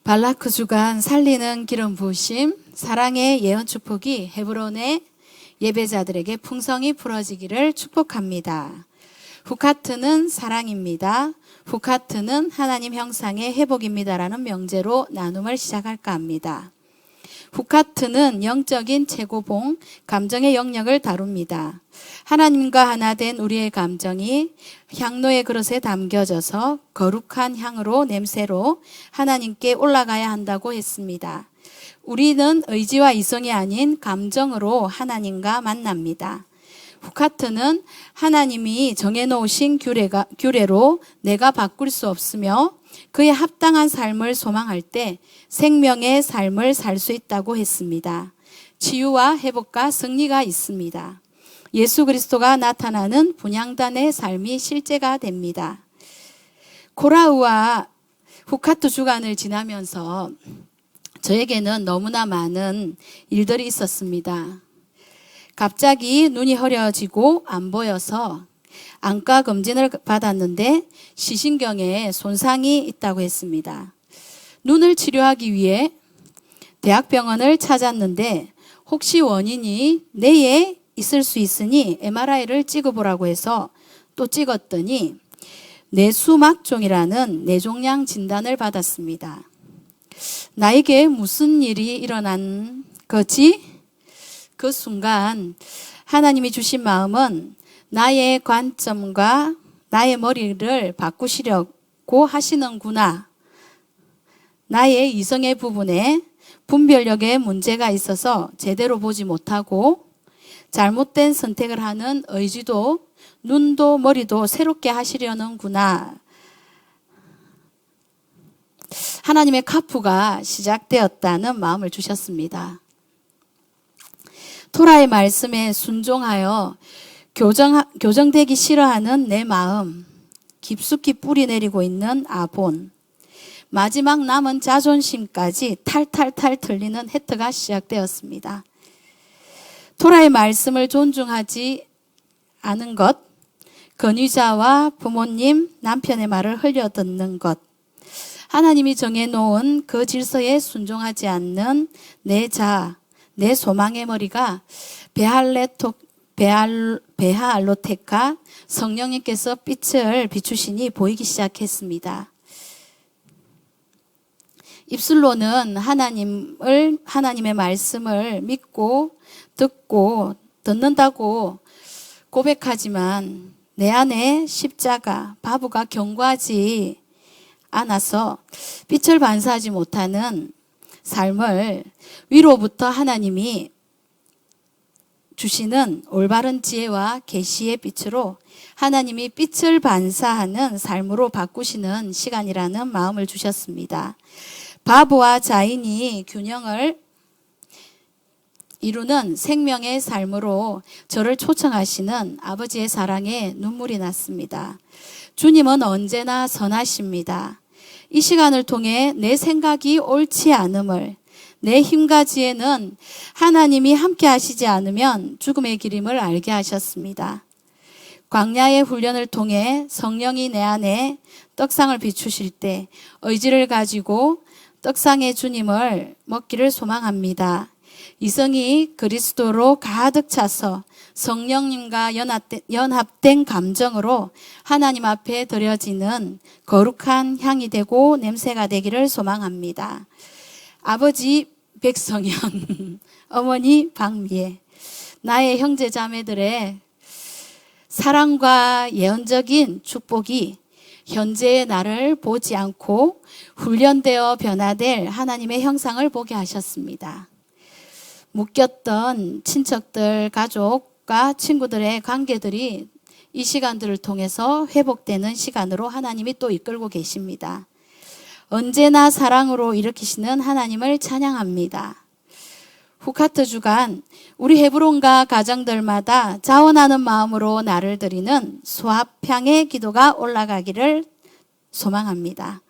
발라크 주간 살리는 기름 부으심, 사랑의 예언 축복이 헤브론의 예배자들에게 풍성히 풀어지기를 축복합니다. 후카트는 사랑입니다. 후카트는 하나님 형상의 회복입니다라는 명제로 나눔을 시작할까 합니다. 후카트는 영적인 최고봉, 감정의 영역을 다룹니다. 하나님과 하나 된 우리의 감정이 향로의 그릇에 담겨져서 거룩한 향으로 냄새로 하나님께 올라가야 한다고 했습니다. 우리는 의지와 이성이 아닌 감정으로 하나님과 만납니다. 후카트는 하나님이 정해놓으신 규례로 내가 바꿀 수 없으며 그에 합당한 삶을 소망할 때 생명의 삶을 살 수 있다고 했습니다. 치유와 회복과 승리가 있습니다. 예수 그리스도가 나타나는 분향단의 삶이 실제가 됩니다. 코라우와 후카트 주간을 지나면서 저에게는 너무나 많은 일들이 있었습니다. 갑자기 눈이 흐려지고 안 보여서 안과 검진을 받았는데 시신경에 손상이 있다고 했습니다. 눈을 치료하기 위해 대학병원을 찾았는데 혹시 원인이 뇌에 있을 수 있으니 MRI를 찍어보라고 해서 또 찍었더니 뇌수막종이라는 뇌종양 진단을 받았습니다. 나에게 무슨 일이 일어난 거지? 그 순간 하나님이 주신 마음은 나의 관점과 나의 머리를 바꾸시려고 하시는구나. 나의 이성의 부분에 분별력에 문제가 있어서 제대로 보지 못하고 잘못된 선택을 하는 의지도 눈도 머리도 새롭게 하시려는구나. 하나님의 카프가 시작되었다는 마음을 주셨습니다. 토라의 말씀에 순종하여 교정되기 싫어하는 내 마음, 깊숙이 뿌리 내리고 있는 아본, 마지막 남은 자존심까지 탈탈탈 털리는 해트가 시작되었습니다. 토라의 말씀을 존중하지 않은 것, 권위자와 부모님, 남편의 말을 흘려듣는 것, 하나님이 정해놓은 그 질서에 순종하지 않는 내 소망의 머리가 베하알로테카 성령님께서 빛을 비추시니 보이기 시작했습니다. 입술로는 하나님의 말씀을 믿고 듣고 듣는다고 고백하지만 내 안에 십자가, 바보가 견고하지 않아서 빛을 반사하지 못하는 삶을 위로부터 하나님이 주시는 올바른 지혜와 계시의 빛으로 하나님이 빛을 반사하는 삶으로 바꾸시는 시간이라는 마음을 주셨습니다. 바보와 자인이 균형을 이루는 생명의 삶으로 저를 초청하시는 아버지의 사랑에 눈물이 났습니다. 주님은 언제나 선하십니다. 이 시간을 통해 내 생각이 옳지 않음을, 내 힘과 지혜는 하나님이 함께 하시지 않으면 죽음의 길임을 알게 하셨습니다. 광야의 훈련을 통해 성령이 내 안에 떡상을 비추실 때 의지를 가지고 떡상의 주님을 먹기를 소망합니다. 이성이 그리스도로 가득 차서 성령님과 연합된 감정으로 하나님 앞에 드려지는 거룩한 향이 되고 냄새가 되기를 소망합니다. 아버지 백성현, 어머니 박미애, 나의 형제 자매들의 사랑과 예언적인 축복이 현재의 나를 보지 않고 훈련되어 변화될 하나님의 형상을 보게 하셨습니다. 묶였던 친척들, 가족과 친구들의 관계들이 이 시간들을 통해서 회복되는 시간으로 하나님이 또 이끌고 계십니다. 언제나 사랑으로 일으키시는 하나님을 찬양합니다. 후카트 주간, 우리 헤브론과 가정들마다 자원하는 마음으로 나를 드리는 수합향의 기도가 올라가기를 소망합니다.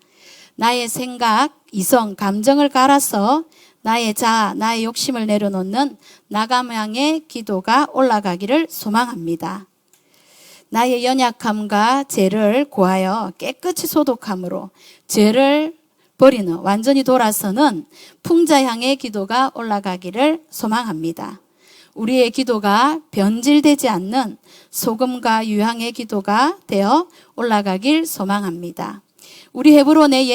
나의 생각, 이성, 감정을 갈아서 나의 나의 욕심을 내려놓는 나감향의 기도가 올라가기를 소망합니다. 나의 연약함과 죄를 고하여 깨끗이 소독함으로 죄를 버리는, 완전히 돌아서는 풍자향의 기도가 올라가기를 소망합니다. 우리의 기도가 변질되지 않는 소금과 유향의 기도가 되어 올라가길 소망합니다. 우리 헤브론의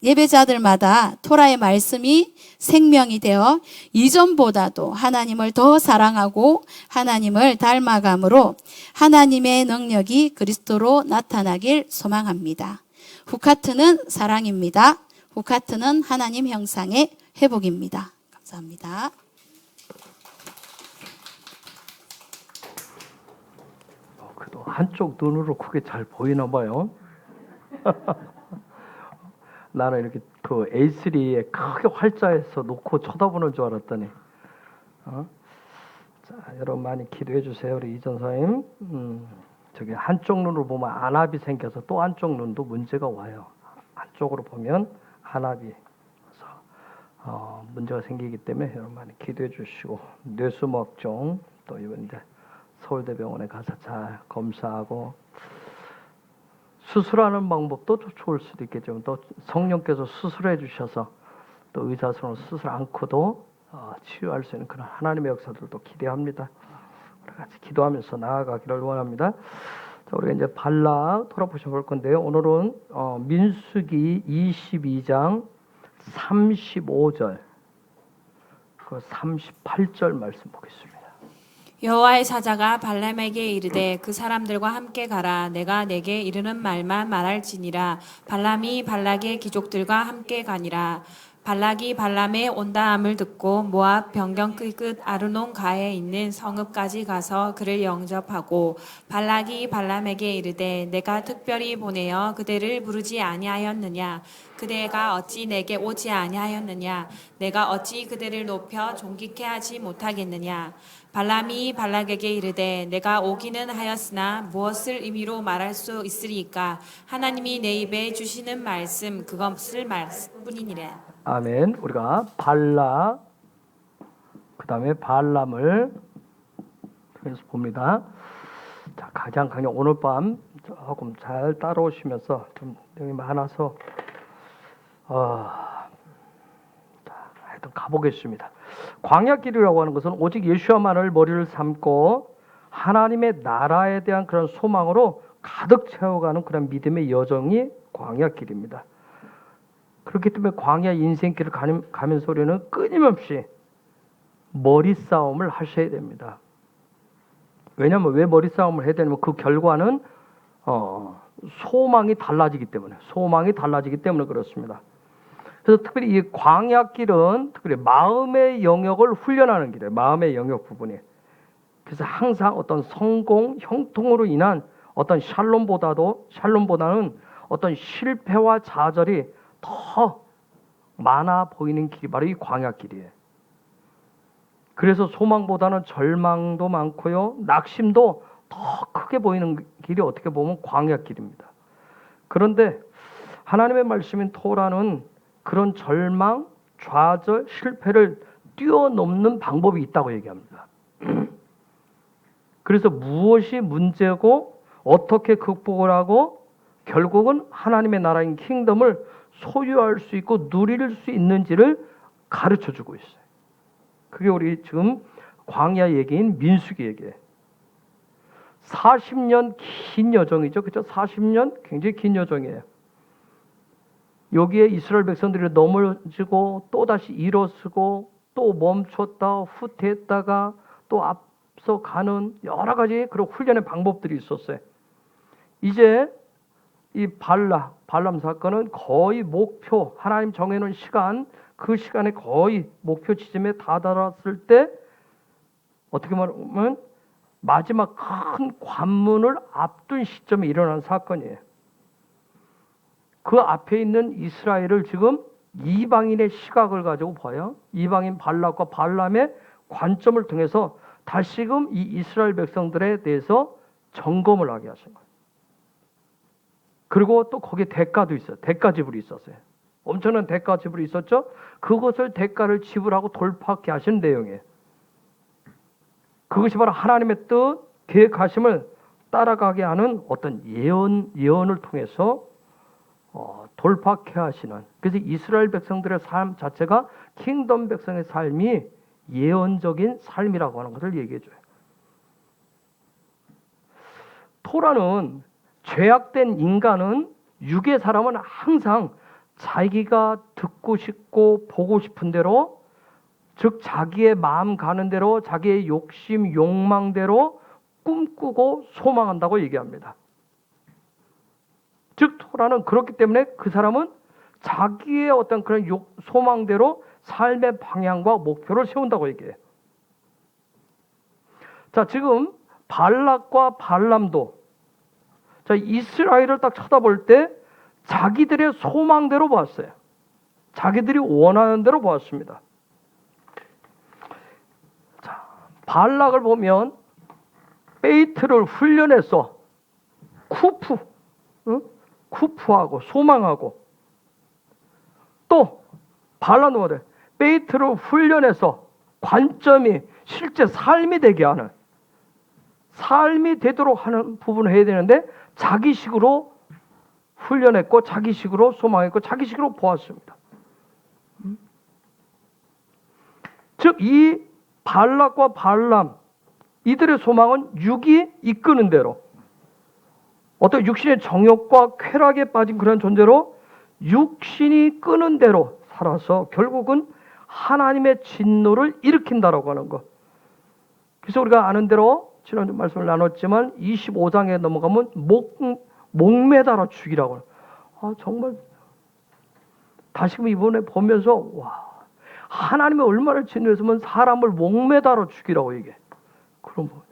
예배자들마다 토라의 말씀이 생명이 되어 이전보다도 하나님을 더 사랑하고 하나님을 닮아감으로 하나님의 능력이 그리스도로 나타나길 소망합니다. 후카트는 사랑입니다. 후카트는 하나님 형상의 회복입니다. 감사합니다. 그래도 한쪽 눈으로 크게 잘 보이나 봐요. 나는 이렇게 그 A3에 크게 활자해서 놓고 쳐다보는 줄 알았더니. 자, 여러분 많이 기도해 주세요. 우리 이전사님. 저기 한쪽 눈으로 보면 안압이 생겨서 또 한쪽 눈도 문제가 와요. 한쪽으로 보면 안압이 문제가 생기기 때문에 여러분 많이 기도해 주시고, 뇌수막종 또 이번 이제 서울대병원에 가서 잘 검사하고 수술하는 방법도 좋을 수도 있겠지만 또 성령께서 수술해 주셔서 또 의사선으로 수술 않고도 치유할 수 있는 그런 하나님의 역사들도 기대합니다. 우리 같이 기도하면서 나아가기를 원합니다. 자, 우리가 이제 발락 돌아보셔 볼 건데요. 오늘은 민수기 22장 35절 그 38절 말씀 보겠습니다. 여호와의 사자가 발람에게 이르되 그 사람들과 함께 가라. 내가 내게 이르는 말만 말할지니라. 발람이 발락의 귀족들과 함께 가니라. 발락이 발람의 온다함을 듣고 모압 변경 끝 아르논 가에 있는 성읍까지 가서 그를 영접하고, 발락이 발람에게 이르되 내가 특별히 보내어 그대를 부르지 아니하였느냐? 그대가 어찌 내게 오지 아니하였느냐? 내가 어찌 그대를 높여 존귀케 하지 못하겠느냐? 발람이 발락에게 이르되 내가 오기는 하였으나 무엇을 의미로 말할 수 있으리까? 하나님이 내 입에 주시는 말씀 그것을 말씀뿐이니라. 아멘. 우리가 발락 그 다음에 발람을 통해서 봅니다. 자, 가장 강력 오늘 밤 조금 잘 따라오시면서 좀 내용이 많아서 하여튼 가보겠습니다. 광야길이라고 하는 것은 오직 예수와만을 머리를 삼고 하나님의 나라에 대한 그런 소망으로 가득 채워가는 그런 믿음의 여정이 광야길입니다. 그렇기 때문에 광야 인생길을 가면서 우리는 끊임없이 머리 싸움을 하셔야 됩니다. 왜냐하면 왜 머리 싸움을 해야 되냐면 그 결과는 소망이 달라지기 때문에 그렇습니다. 그래서 특별히 이 광야길은 특별히 마음의 영역을 훈련하는 길이에요. 마음의 영역 부분이. 그래서 항상 어떤 성공, 형통으로 인한 어떤 샬롬보다는 어떤 실패와 좌절이 더 많아 보이는 길이 바로 이 광야길이에요. 그래서 소망보다는 절망도 많고요, 낙심도 더 크게 보이는 길이 어떻게 보면 광야길입니다. 그런데 하나님의 말씀인 토라는 그런 절망, 좌절, 실패를 뛰어넘는 방법이 있다고 얘기합니다. 그래서 무엇이 문제고 어떻게 극복을 하고 결국은 하나님의 나라인 킹덤을 소유할 수 있고 누릴 수 있는지를 가르쳐주고 있어요. 그게 우리 지금 광야 얘기인 민수기 얘기예요. 40년 긴 여정이죠. 그렇죠? 40년 굉장히 긴 여정이에요. 여기에 이스라엘 백성들이 넘어지고 또다시 일어서고 또 멈췄다 후퇴했다가 또 앞서가는 여러 가지 그런 훈련의 방법들이 있었어요. 이제 이 발람 사건은 거의 목표, 하나님 정해놓은 시간, 그 시간에 거의 목표 지점에 다다랐을 때 어떻게 말하면 마지막 큰 관문을 앞둔 시점에 일어난 사건이에요. 그 앞에 있는 이스라엘을 지금 이방인의 시각을 가지고 봐요. 이방인 발락과 발람의 관점을 통해서 다시금 이 이스라엘 백성들에 대해서 점검을 하게 하신 거예요. 그리고 또 거기에 대가도 있어요. 대가 지불이 있었어요. 엄청난 대가 지불이 있었죠. 그것을 대가를 지불하고 돌파하게 하신 내용이에요. 그것이 바로 하나님의 뜻, 계획하심을 따라가게 하는 어떤 예언을 통해서 돌파케 하시는, 그래서 이스라엘 백성들의 삶 자체가 킹덤 백성의 삶이 예언적인 삶이라고 하는 것을 얘기해 줘요. 토라는 죄악된 인간은, 육의 사람은 항상 자기가 듣고 싶고 보고 싶은 대로, 즉 자기의 마음 가는 대로, 자기의 욕심 욕망대로 꿈꾸고 소망한다고 얘기합니다. 즉 토라는 그렇기 때문에 그 사람은 자기의 어떤 그런 소망대로 삶의 방향과 목표를 세운다고 얘기해요. 자, 지금 발락과 발람도, 자, 이스라엘을 딱 쳐다볼 때 자기들의 소망대로 보았어요. 자기들이 원하는 대로 보았습니다. 자, 발락을 보면 베이트를 훈련해서 쿠프하고 소망하고, 또 발람도 뭐래? 베이트를 훈련해서 관점이 실제 삶이 되게 하는, 삶이 되도록 하는 부분을 해야 되는데 자기식으로 훈련했고 자기식으로 소망했고 자기식으로 보았습니다. 즉 이 발락과 발람, 이들의 소망은 육이 이끄는 대로, 어떤 육신의 정욕과 쾌락에 빠진 그런 존재로 육신이 끄는 대로 살아서 결국은 하나님의 진노를 일으킨다라고 하는 것. 그래서 우리가 아는 대로 지난주 말씀을 나눴지만 25장에 넘어가면 목매달아 죽이라고 해요. 정말 다시금 이번에 보면서 와, 하나님이 얼마나 진노했으면 사람을 목매달아 죽이라고 얘기해. 그럼 뭐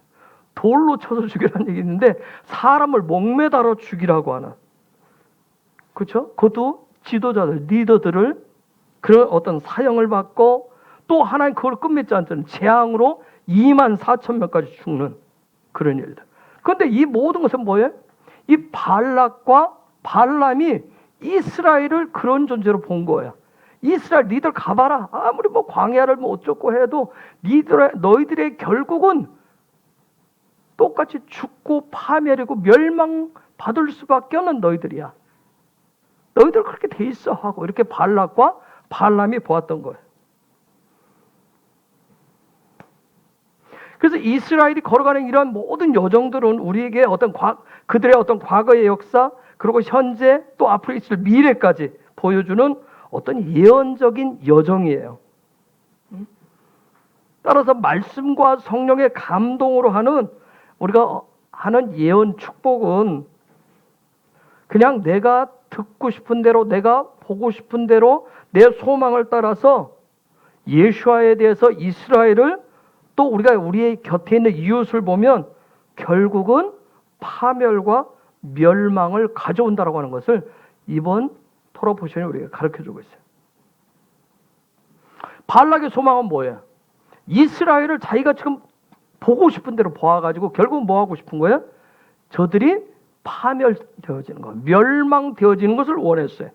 돌로 쳐서 죽이라는 얘기 있는데 사람을 목매달아 죽이라고 하는, 그렇죠? 그것도 지도자들, 리더들을 그런 어떤 사형을 받고, 또 하나님 그걸 끝맺지 않잖아요. 재앙으로 24,000명까지 죽는 그런 일들. 그런데 이 모든 것은 뭐예요? 이 발락과 발람이 이스라엘을 그런 존재로 본 거예요. 이스라엘 니들 가봐라. 아무리 뭐 광야를 뭐 어쩌고 해도 너희들의 결국은 똑같이 죽고 파멸이고 멸망받을 수밖에 없는 너희들이야. 너희들 그렇게 돼 있어 하고 이렇게 발락과 발람이 보았던 거예요. 그래서 이스라엘이 걸어가는 이러한 모든 여정들은 우리에게 어떤 그들의 어떤 과거의 역사, 그리고 현재, 또 앞으로 있을 미래까지 보여주는 어떤 예언적인 여정이에요. 따라서 말씀과 성령의 감동으로 하는, 우리가 하는 예언 축복은 그냥 내가 듣고 싶은 대로, 내가 보고 싶은 대로 내 소망을 따라서 예수아에 대해서 이스라엘을, 또 우리가 우리의 곁에 있는 이웃을 보면 결국은 파멸과 멸망을 가져온다라고 하는 것을 이번 토라 포션이 우리가 가르쳐주고 있어요. 발락의 소망은 뭐예요? 이스라엘을 자기가 지금 보고 싶은 대로 보아가지고 결국 뭐 하고 싶은 거예요? 저들이 파멸되어지는 것, 멸망되어지는 것을 원했어요.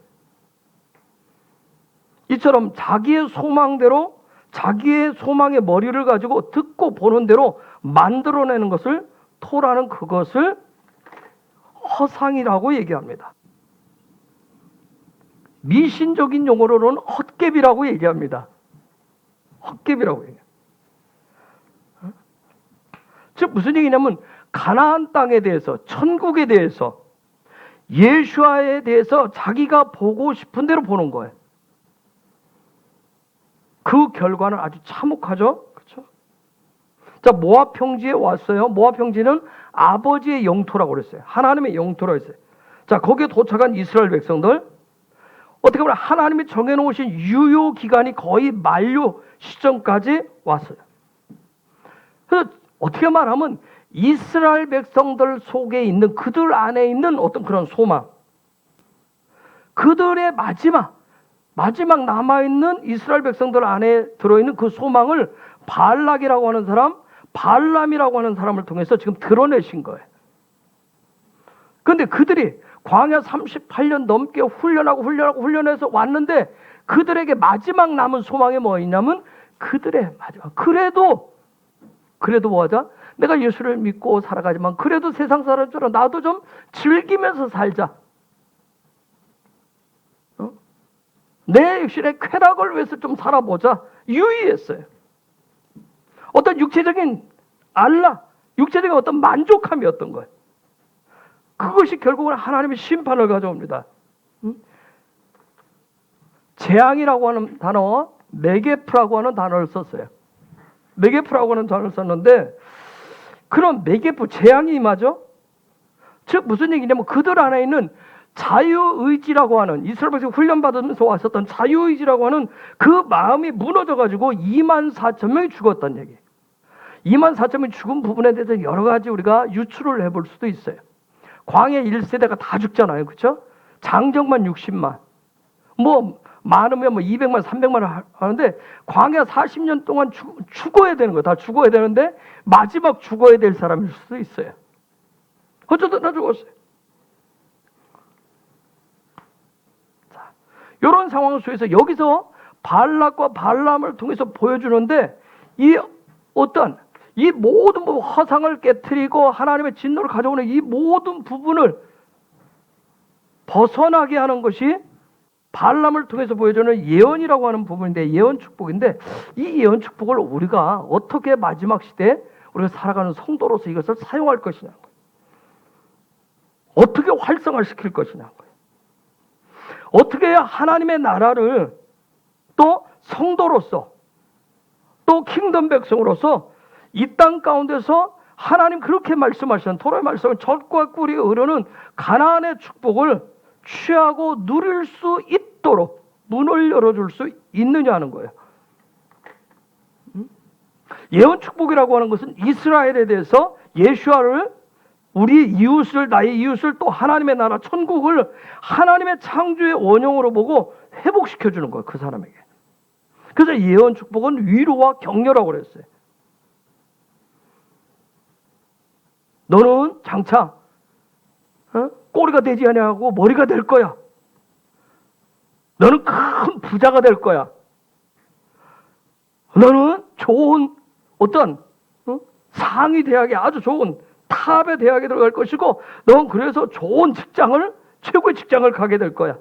이처럼 자기의 소망대로, 자기의 소망의 머리를 가지고 듣고 보는 대로 만들어내는 것을 토라는 그것을 허상이라고 얘기합니다. 미신적인 용어로는 헛개비라고 얘기합니다. 헛개비라고 얘기해요. 즉 무슨 얘기냐면 가나안 땅에 대해서, 천국에 대해서, 예수아에 대해서 자기가 보고 싶은 대로 보는 거예요. 그 결과는 아주 참혹하죠. 그렇죠? 자, 모압 평지에 왔어요. 모압 평지는 아버지의 영토라고 그랬어요. 하나님의 영토라고 했어요. 자, 거기에 도착한 이스라엘 백성들, 어떻게 보면 하나님이 정해놓으신 유효 기간이 거의 만료 시점까지 왔어요. 그래서 어떻게 말하면 이스라엘 백성들 속에 있는, 그들 안에 있는 어떤 그런 소망, 그들의 마지막 남아있는 이스라엘 백성들 안에 들어있는 그 소망을 발락이라고 하는 사람, 발람이라고 하는 사람을 통해서 지금 드러내신 거예요. 그런데 그들이 광야 38년 넘게 훈련해서 왔는데 그들에게 마지막 남은 소망이 뭐였냐면, 그들의 마지막, 그래도 뭐하자? 내가 예수를 믿고 살아가지만 그래도 세상 사람처럼 나도 좀 즐기면서 살자. 내 육신의 쾌락을 위해서 좀 살아보자. 유의했어요. 어떤 육체적인 육체적인 어떤 만족함이었던 거예요. 그것이 결국은 하나님의 심판을 가져옵니다. 재앙이라고 하는 단어와 메게프라고 하는 단어를 썼어요. 메게프라고 하는 단어를 썼는데, 그런 메게프, 재앙이 임하죠? 즉 무슨 얘기냐면 그들 안에 있는 자유의지라고 하는, 이스라엘 백성 훈련받으면서 왔었던 자유의지라고 하는 그 마음이 무너져가지고 24,000명이 죽었다는 얘기예요. 24,000명이 죽은 부분에 대해서 여러 가지 우리가 유추를 해볼 수도 있어요. 광해 1세대가 다 죽잖아요. 그렇죠? 장정만 60만. 뭐 많으면 뭐 200만, 300만 하는데 광야 40년 동안 죽어야 되는 거예요. 다 죽어야 되는데 마지막 죽어야 될 사람일 수도 있어요. 어쩌다 다 죽었어요. 자, 이런 상황 속에서 여기서 발락과 발람을 통해서 보여주는데, 이 모든 허상을 깨트리고 하나님의 진노를 가져오는 이 모든 부분을 벗어나게 하는 것이 발람을 통해서 보여주는 예언이라고 하는 부분인데, 예언 축복인데, 이 예언 축복을 우리가 어떻게 마지막 시대에 우리가 살아가는 성도로서 이것을 사용할 것이냐, 어떻게 활성화시킬 것이냐, 어떻게 해야 하나님의 나라를 또 성도로서 또 킹덤 백성으로서 이 땅 가운데서 하나님 그렇게 말씀하시는 토라의 말씀은 젖과 꿀이 흐르는 가나안의 축복을 취하고 누릴 수 있도록 문을 열어줄 수 있느냐는 거예요. 예언 축복이라고 하는 것은 이스라엘에 대해서 예수아를, 우리 이웃을, 나의 이웃을, 또 하나님의 나라 천국을 하나님의 창조의 원형으로 보고 회복시켜주는 거예요. 그 사람에게. 그래서 예언 축복은 위로와 격려라고 그랬어요. 너는 장차 꼬리가 되지 아니하고 머리가 될 거야. 너는 큰 부자가 될 거야. 너는 좋은 상위 대학에, 아주 좋은 탑의 대학에 들어갈 것이고, 넌 그래서 좋은 직장을, 최고의 직장을 가게 될 거야.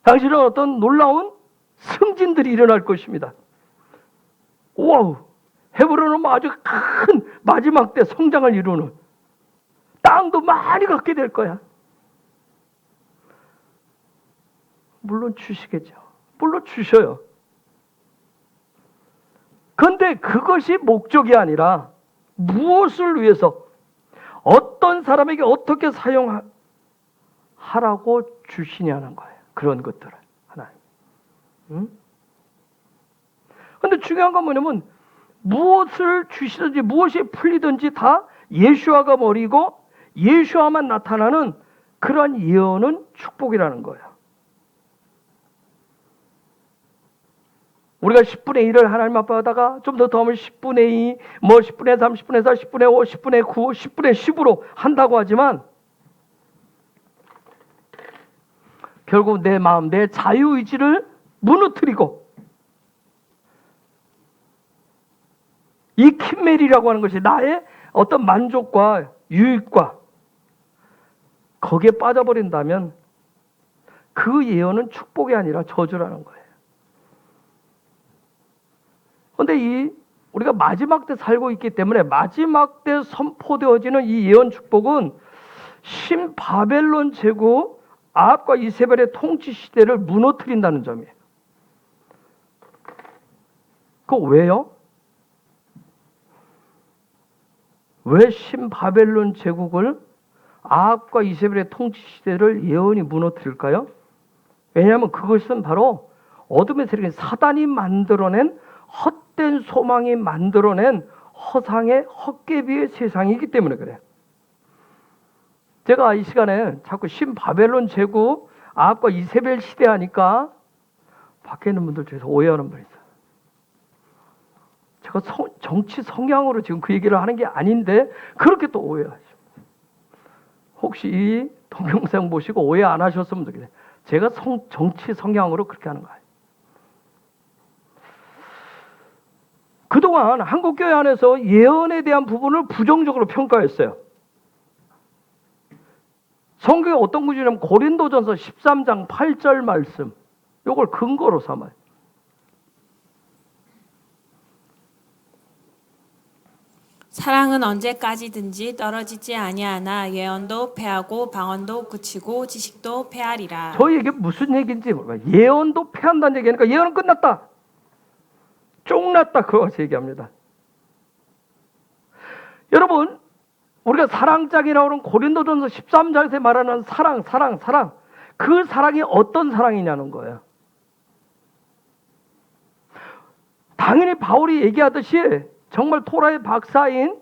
당신은 어떤 놀라운 승진들이 일어날 것입니다. 와우! 헤브론은 아주 큰 마지막 때 성장을 이루는, 땅도 많이 갖게 될 거야. 물론 주시겠죠. 물론 주셔요. 그런데 그것이 목적이 아니라 무엇을 위해서, 어떤 사람에게 어떻게 사용하라고 주시냐는 거예요. 그런 것들을 하나님. 그런데 중요한 건 뭐냐면, 무엇을 주시든지 무엇이 풀리든지 다 예수아가 머리고 예수아만 나타나는 그러한 예언은 축복이라는 거예요. 우리가 10분의 1을 하나님 앞에 하다가 좀 더 하면 10분의 2, 10분의 3, 10분의 4, 10분의 5, 10분의 9, 10분의 10으로 한다고 하지만, 결국 내 마음, 내 자유의지를 무너뜨리고, 이 킴멜이라고 하는 것이 나의 어떤 만족과 유익과 거기에 빠져버린다면 그 예언은 축복이 아니라 저주라는 거예요. 그런데 우리가 마지막 때 살고 있기 때문에 마지막 때 선포되어지는 이 예언 축복은 신바벨론 제국 아합과 이세벨의 통치 시대를 무너뜨린다는 점이에요. 그거 왜요? 왜 신바벨론 제국을, 아합과 이세벨의 통치 시대를 예언이 무너뜨릴까요? 왜냐하면 그것은 바로 어둠의 세력인 사단이 만들어낸, 헛된 소망이 만들어낸 허상의 헛개비의 세상이기 때문에 그래요. 제가 이 시간에 자꾸 신바벨론 제국 아합과 이세벨 시대 하니까 밖에 있는 분들 중에서 오해하는 분이 있어요. 제가 정치 성향으로 지금 그 얘기를 하는 게 아닌데 그렇게 또 오해하죠. 혹시 이 동영상 보시고 오해 안 하셨으면 좋겠어요. 제가 정치 성향으로 그렇게 하는 거예요. 그동안 한국교회 안에서 예언에 대한 부분을 부정적으로 평가했어요. 성경에 어떤 구절이냐면 고린도전서 13장 8절 말씀. 요걸 근거로 삼아요. 사랑은 언제까지든지 떨어지지 아니하나 예언도 패하고 방언도 그치고 지식도 패하리라. 저희에게 무슨 얘기인지 몰라요. 예언도 패한다는 얘기니까 예언은 끝났다. 쫑났다. 그것을 얘기합니다. 여러분, 우리가 사랑짝이 나오는 고린도전서 13장에서 말하는 사랑. 그 사랑이 어떤 사랑이냐는 거예요. 당연히 바울이 얘기하듯이 정말 토라의 박사인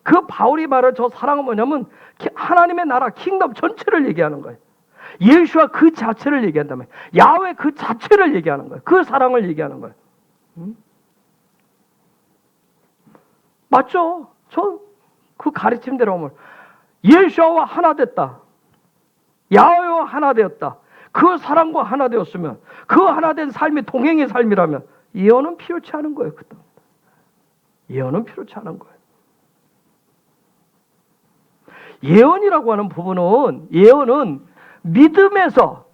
그 바울이 말할 저 사랑은 뭐냐면 하나님의 나라 킹덤 전체를 얘기하는 거예요. 예수와 그 자체를 얘기한다면 야훼 그 자체를 얘기하는 거예요. 그 사랑을 얘기하는 거예요. 맞죠? 저 그 가르침대로 하면 예수와 하나 됐다. 야훼와 하나 되었다. 그 사랑과 하나 되었으면 그 하나 된 삶이 동행의 삶이라면 예언은 필요치 않은 거예요. 예언은 필요치 않은 거예요. 예언이라고 하는 부분은 예언은 믿음에서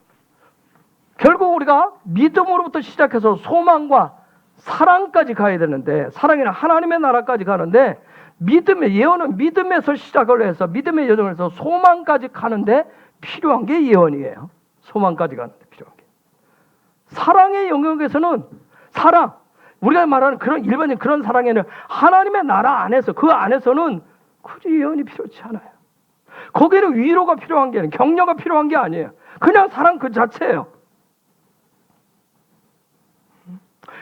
결국 우리가 믿음으로부터 시작해서 소망과 사랑까지 가야 되는데 사랑이나 하나님의 나라까지 가는데 믿음의 예언은 믿음에서 시작을 해서 믿음의 여정을 해서 소망까지 가는데 필요한 게 예언이에요. 소망까지 가는데 필요한 게. 사랑의 영역에서는 사랑 우리가 말하는 그런 일반적인 그런 사랑에는 하나님의 나라 안에서 그 안에서는 굳이 예언이 필요치 않아요. 거기는 위로가 필요한 게 아니에요. 격려가 필요한 게 아니에요. 그냥 사랑 그 자체예요.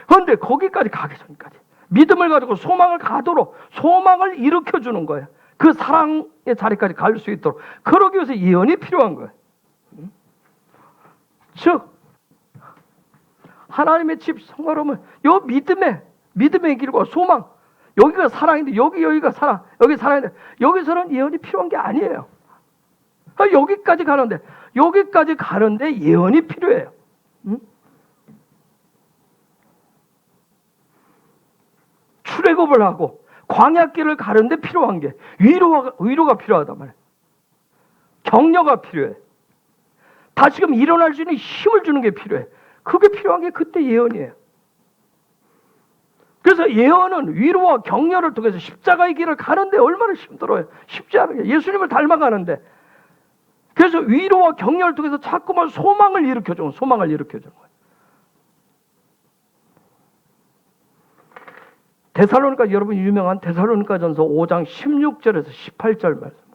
그런데 거기까지 가기 전까지 믿음을 가지고 소망을 가도록 소망을 일으켜주는 거예요. 그 사랑의 자리까지 갈 수 있도록 그러기 위해서 예언이 필요한 거예요. 즉 하나님의 집 성화로면 요 믿음의 길과 소망 여기가 사랑인데 여기가 사랑 여기 사랑인데 여기서는 예언이 필요한 게 아니에요. 여기까지 가는데 예언이 필요해요. 출애굽을 하고 광야길을 가는데 필요한 게 위로가 필요하단 말이에요. 격려가 필요해. 다시금 일어날 수 있는 힘을 주는 게 필요해. 그게 필요한 게 그때 예언이에요. 그래서 예언은 위로와 격려를 통해서 십자가의 길을 가는데 얼마나 힘들어요. 쉽지 않은 게 예수님을 닮아가는데 그래서 위로와 격려를 통해서 자꾸만 소망을 일으켜주는 거예요. 데살로니가 여러분 유명한 데살로니가전서 5장 16절에서 18절 말씀.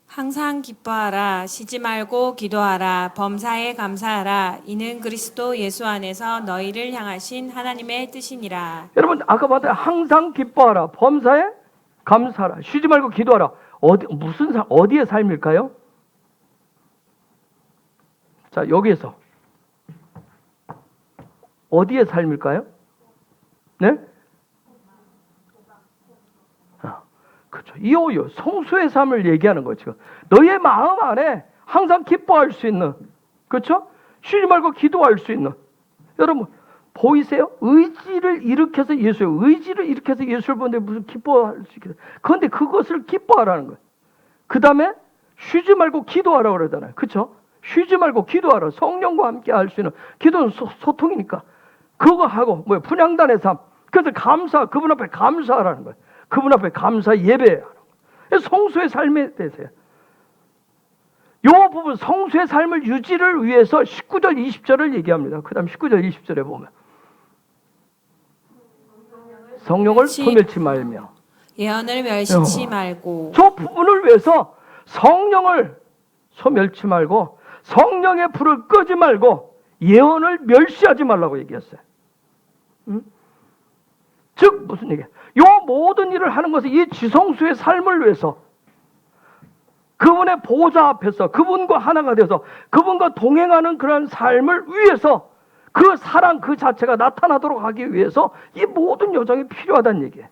항상 기뻐하라 쉬지 말고 기도하라 범사에 감사하라 이는 그리스도 예수 안에서 너희를 향하신 하나님의 뜻이니라. 여러분 아까 봤던 항상 기뻐하라 범사에 감사하라 쉬지 말고 기도하라 어디의 삶일까요? 자 여기에서 어디의 삶일까요? 네? 그렇죠. 이오요 성수의 삶을 얘기하는 거죠. 너의 마음 안에 항상 기뻐할 수 있는 그렇죠? 쉬지 말고 기도할 수 있는 여러분 보이세요? 의지를 일으켜서 예수를 보는데 무슨 기뻐할 수 있겠어요? 그런데 그것을 기뻐하라는 거예요. 그 다음에 쉬지 말고 기도하라고 그러잖아요. 그렇죠? 쉬지 말고 기도하라. 성령과 함께 할 수 있는 기도는 소통이니까 그거 하고 분향단의 삶 그래서 그분 앞에 감사하라는 거예요. 그분 앞에 감사 예배하는 거예요. 성수의 삶에 대해서요. 이 부분 성수의 삶을 유지를 위해서 19절 20절을 얘기합니다. 그 다음 19절 20절에 보면 성령을 소멸치 말며 예언을 멸시치 말고 저 부분을 위해서 성령을 소멸치 말고 성령의 불을 끄지 말고 예언을 멸시하지 말라고 얘기했어요. 즉 무슨 얘기야? 이 모든 일을 하는 것은 이 지성수의 삶을 위해서 그분의 보좌 앞에서 그분과 하나가 되어서 그분과 동행하는 그런 삶을 위해서 그 사랑 그 자체가 나타나도록 하기 위해서 이 모든 여정이 필요하다는 얘기예요.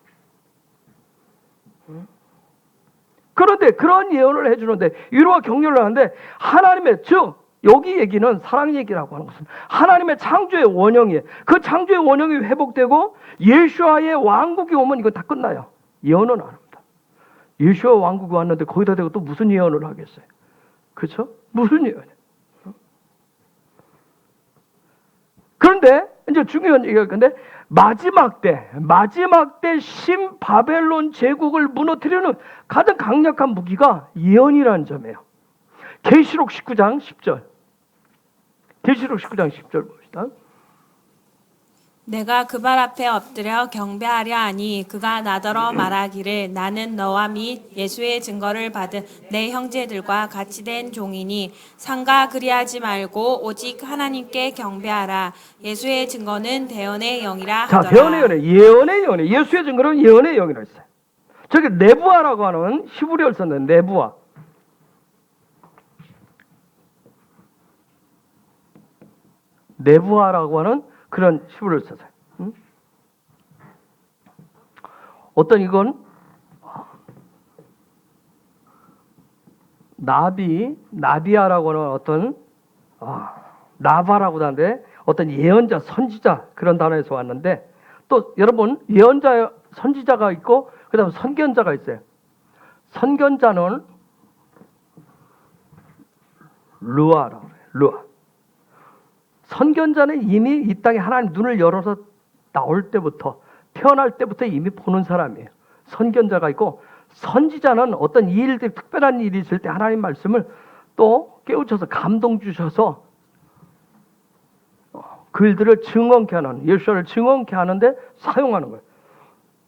그런데 그런 예언을 해주는데 위로와 격려를 하는데 하나님의 즉 여기 얘기는 사랑 얘기라고 하는 것은 하나님의 창조의 원형이에요. 그 창조의 원형이 회복되고 예수와의 왕국이 오면 이거 다 끝나요. 예언은 안 합니다. 예수와 왕국이 왔는데 거기다 대고 또 무슨 예언을 하겠어요? 그렇죠? 무슨 예언이에요? 그런데 이제 중요한 얘기가 근데 마지막 때 신바벨론 제국을 무너뜨리는 가장 강력한 무기가 예언이라는 점이에요. 계시록 19장 10절. 계시록 19장 10절 봅시다. 내가 그 발 앞에 엎드려 경배하려 하니 그가 나더러 말하기를 나는 너와 및 예수의 증거를 받은 내 형제들과 같이 된 종이니 상가 그리하지 말고 오직 하나님께 경배하라. 예수의 증거는 대언의 영이라 자, 하더라. 대언의 영이네. 예언의 영이네. 예수의 증거는 예언의 영이라 했어요. 저기 네부아라고 하는 히브리어를 썼는데 네부아. 네부아라고 하는 그런 히브리어를 썼어요. 응? 어떤 이건 나비아라고 하는 어떤 나바라고 하는데 어떤 예언자, 선지자 그런 단어에서 왔는데 또 여러분 예언자, 선지자가 있고 그다음 선견자가 있어요. 선견자는 루아라고 해요. 루아. 선견자는 이미 이 땅에 하나님 눈을 열어서 나올 때부터 태어날 때부터 이미 보는 사람이에요. 선견자가 있고 선지자는 어떤 일들 특별한 일이 있을 때 하나님 말씀을 또 깨우쳐서 감동 주셔서 그 일들을 증언케 하는 예수와를 증언케 하는데 사용하는 거예요.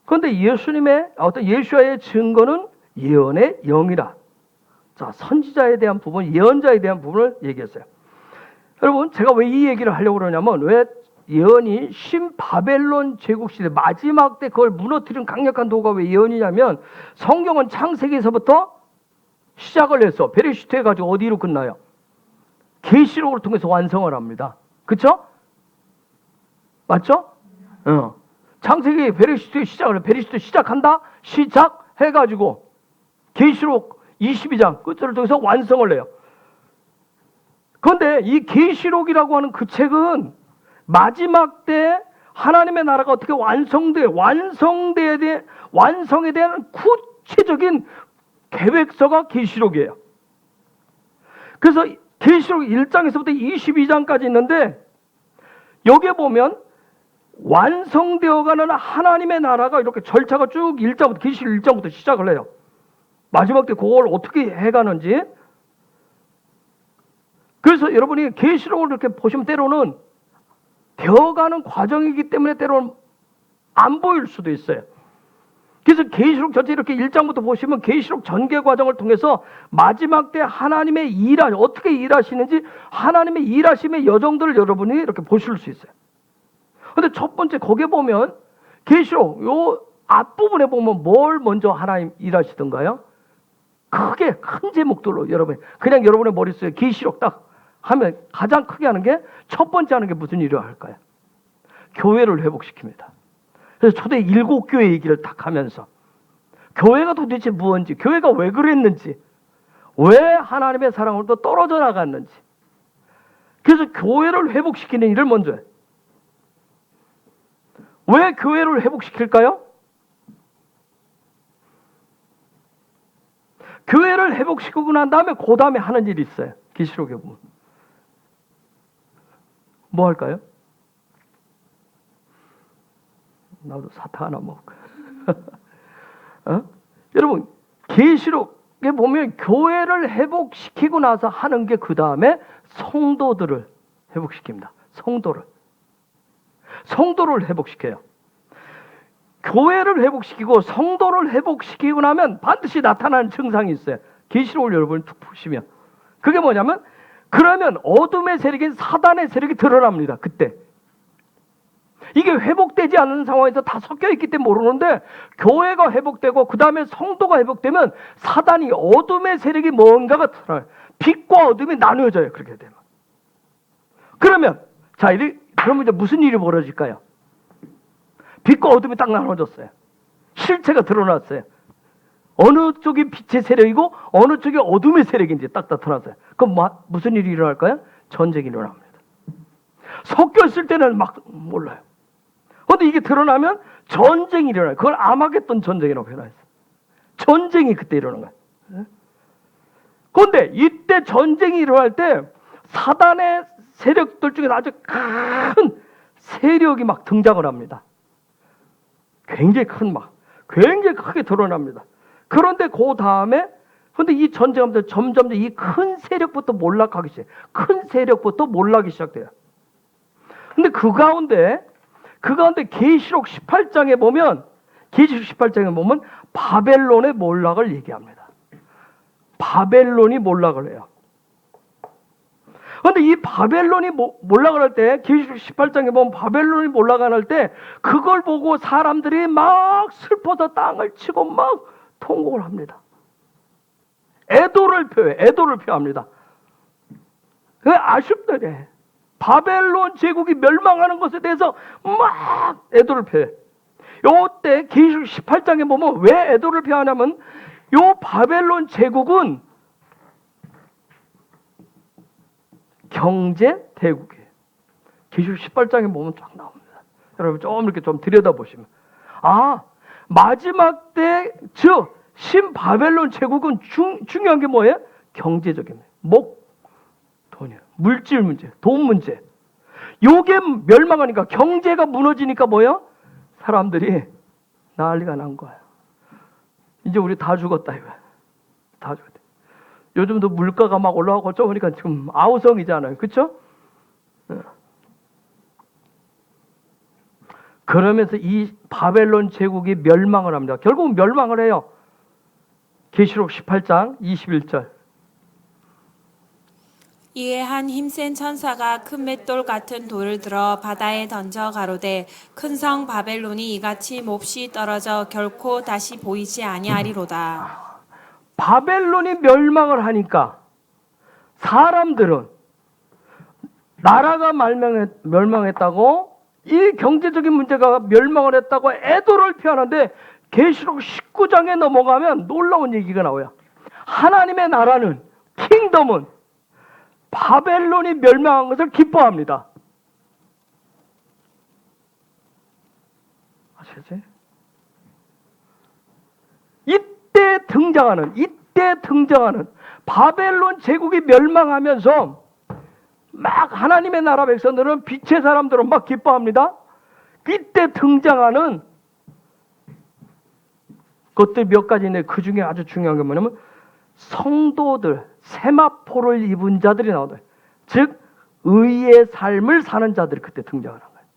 그런데 예수님의 어떤 예수와의 증거는 예언의 영이라. 자, 선지자에 대한 부분, 예언자에 대한 부분을 얘기했어요. 여러분, 제가 왜 이 얘기를 하려고 그러냐면 왜 예언이 신바벨론 제국 시대 마지막 때 그걸 무너뜨리는 강력한 도구가 왜 예언이냐면 성경은 창세기에서부터 시작을 해서 베레시트 해가지고 어디로 끝나요? 계시록을 통해서 완성을 합니다. 그렇죠? 맞죠? 창세기 베레시트 시작을 해. 베레시트 시작한다? 시작해가지고 계시록 22장 끝을 통해서 완성을 해요. 그런데 이 계시록이라고 하는 그 책은 마지막 때 하나님의 나라가 어떻게 완성에 대한 구체적인 계획서가 계시록이에요. 그래서 계시록 1장에서부터 22장까지 있는데 여기에 보면 완성되어가는 하나님의 나라가 이렇게 절차가 쭉 계시록 1장부터 시작을 해요. 마지막 때 그걸 어떻게 해가는지. 그래서 여러분이 계시록을 이렇게 보시면 때로는 되어가는 과정이기 때문에 때로는 안 보일 수도 있어요. 그래서 계시록 전체 이렇게 1장부터 보시면 계시록 전개 과정을 통해서 마지막 때 하나님의 어떻게 일하시는지 하나님의 일하심의 여정들을 여러분이 이렇게 보실 수 있어요. 그런데 첫 번째 거기에 보면 계시록 요 앞부분에 보면 뭘 먼저 하나님 일하시던가요? 크게 큰 제목들로 여러분 그냥 여러분의 머릿속에 계시록 딱 하면 가장 크게 하는 게 첫 번째 하는 게 무슨 일을 할까요? 교회를 회복시킵니다. 그래서 초대 7교회 얘기를 딱 하면서 교회가 도대체 무엇인지, 교회가 왜 그랬는지, 왜 하나님의 사랑으로부터 떨어져 나갔는지. 그래서 교회를 회복시키는 일을 먼저 해요. 왜 교회를 회복시킬까요? 교회를 회복시키고 난 다음에 그 다음에 하는 일이 있어요. 계시록에 보면. 뭐 할까요? 나도 사탕 하나 먹을까? 여러분, 계시록에 보면 교회를 회복시키고 나서 하는 게 그 다음에 성도들을 회복시킵니다. 성도를 회복시켜요. 교회를 회복시키고 성도를 회복시키고 나면 반드시 나타나는 증상이 있어요. 계시록을 여러분 툭 보시면. 그게 뭐냐면 그러면 어둠의 세력인 사단의 세력이 드러납니다. 그때. 이게 회복되지 않는 상황에서 다 섞여 있기 때문에 모르는데 교회가 회복되고 그 다음에 성도가 회복되면 사단이 어둠의 세력이 뭔가가 드러나요. 빛과 어둠이 나누어져요. 그렇게 되면. 그러면 그러면 이제 무슨 일이 벌어질까요? 빛과 어둠이 딱 나눠졌어요. 실체가 드러났어요. 어느 쪽이 빛의 세력이고 어느 쪽이 어둠의 세력인지 딱 나타났어요. 그럼 무슨 일이 일어날까요? 전쟁이 일어납니다. 섞여 있을 때는 막 몰라요. 그런데 이게 드러나면 전쟁이 일어나요. 그걸 아마겟돈 전쟁이라고 표현했어요. 전쟁이 그때 일어나는 거예요. 그런데 이때 전쟁이 일어날 때 사단의 세력들 중에 아주 큰 세력이 막 등장을 합니다. 굉장히 굉장히 크게 드러납니다. 그런데 그 다음에 근데 이 전쟁하면서 점점 이 큰 세력부터 몰락하기 시작해요. 큰 세력부터 몰락이 시작돼요. 근데 그 가운데 계시록 18장에 보면 바벨론의 몰락을 얘기합니다. 바벨론이 몰락을 해요. 그런데 이 바벨론이 몰락을 할 때, 계시록 18장에 보면 바벨론이 몰락을 할 때 그걸 보고 사람들이 막 슬퍼서 땅을 치고 막 통곡을 합니다. 애도를 표합니다. 그 아쉽다네. 바벨론 제국이 멸망하는 것에 대해서 막 애도를 표해. 요때 계시록 18장에 보면 왜 애도를 표하냐면 요 바벨론 제국은 경제 대국이에요. 계시록 18장에 보면 쫙 나옵니다. 여러분 좀 이렇게 좀 들여다보시면 마지막 때 신바벨론 제국은 중요한 게 뭐예요? 경제적인 돈이에요. 물질 문제, 돈 문제. 요게 멸망하니까 경제가 무너지니까 뭐예요? 사람들이 난리가 난 거예요. 이제 우리 다 죽었다 이거야. 다 죽었다. 요즘도 물가가 막 올라가고 어쩌니까 지금 아우성이잖아요. 그렇죠? 그러면서 이 바벨론 제국이 멸망을 합니다. 결국 멸망을 해요. 계시록 18장 21절. 이에 한 힘센 천사가 큰 맷돌 같은 돌을 들어 바다에 던져 가로되 큰 성 바벨론이 이같이 몹시 떨어져 결코 다시 보이지 아니하리로다. 바벨론이 멸망을 하니까 사람들은 나라가 멸망했다고 이 경제적인 문제가 멸망을 했다고 애도를 표하는데 계시록 19장에 넘어가면 놀라운 얘기가 나와요. 하나님의 나라는 킹덤은 바벨론이 멸망한 것을 기뻐합니다. 아시겠지? 이때 등장하는 바벨론 제국이 멸망하면서 막 하나님의 나라 백성들은 빛의 사람들은 막 기뻐합니다. 이때 등장하는 것들 몇 가지 있는데 그 중에 아주 중요한 게 뭐냐면 성도들, 세마포를 입은 자들이 나오다. 즉 의의 삶을 사는 자들이 그때 등장을 한 거예요.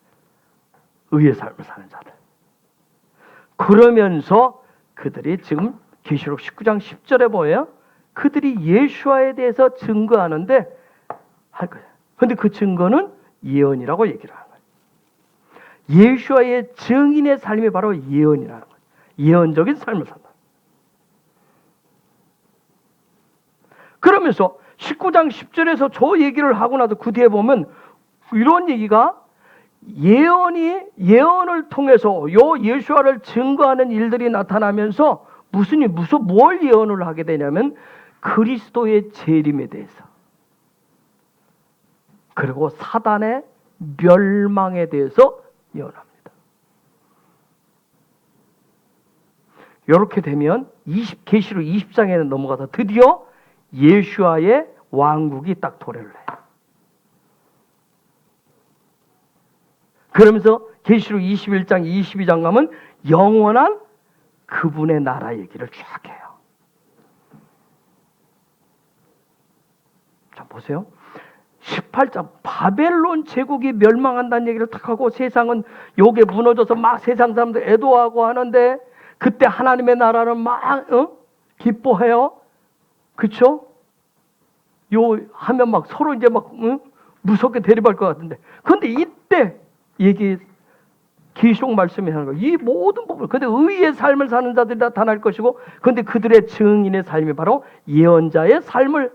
의의 삶을 사는 자들. 그러면서 그들이 지금 계시록 19장 10절에 보여요. 그들이 예수와에 대해서 증거하는데 할 거예요. 그런데 그 증거는 예언이라고 얘기를 하는 거예요. 예수와의 증인의 삶이 바로 예언이라는 거예요. 예언적인 삶을 산다. 그러면서 19장 10절에서 저 얘기를 하고 나서 그 뒤에 보면 이런 얘기가 예언을 통해서 요 예수와를 증거하는 일들이 나타나면서 뭘 예언을 하게 되냐면 그리스도의 재림에 대해서 그리고 사단의 멸망에 대해서 예언합니다. 이렇게 되면 계시록 20장에는 넘어가서 드디어 예수와의 왕국이 딱 도래를 해요. 그러면서 계시록 21장, 22장 가면 영원한 그분의 나라 얘기를 쫙 해요. 자, 보세요. 18장 바벨론 제국이 멸망한다는 얘기를 딱 하고 세상은 요게 무너져서 막 세상 사람들 애도하고 하는데 그때 하나님의 나라는 막 기뻐해요. 그렇죠? 요 하면 막 서로 이제 막 무섭게 대립할 것 같은데 그런데 이때 계시록 말씀이 하는 거예요. 이 모든 부분 근데 의의 삶을 사는 자들이 나타날 것이고 근데 그들의 증인의 삶이 바로 예언자의 삶을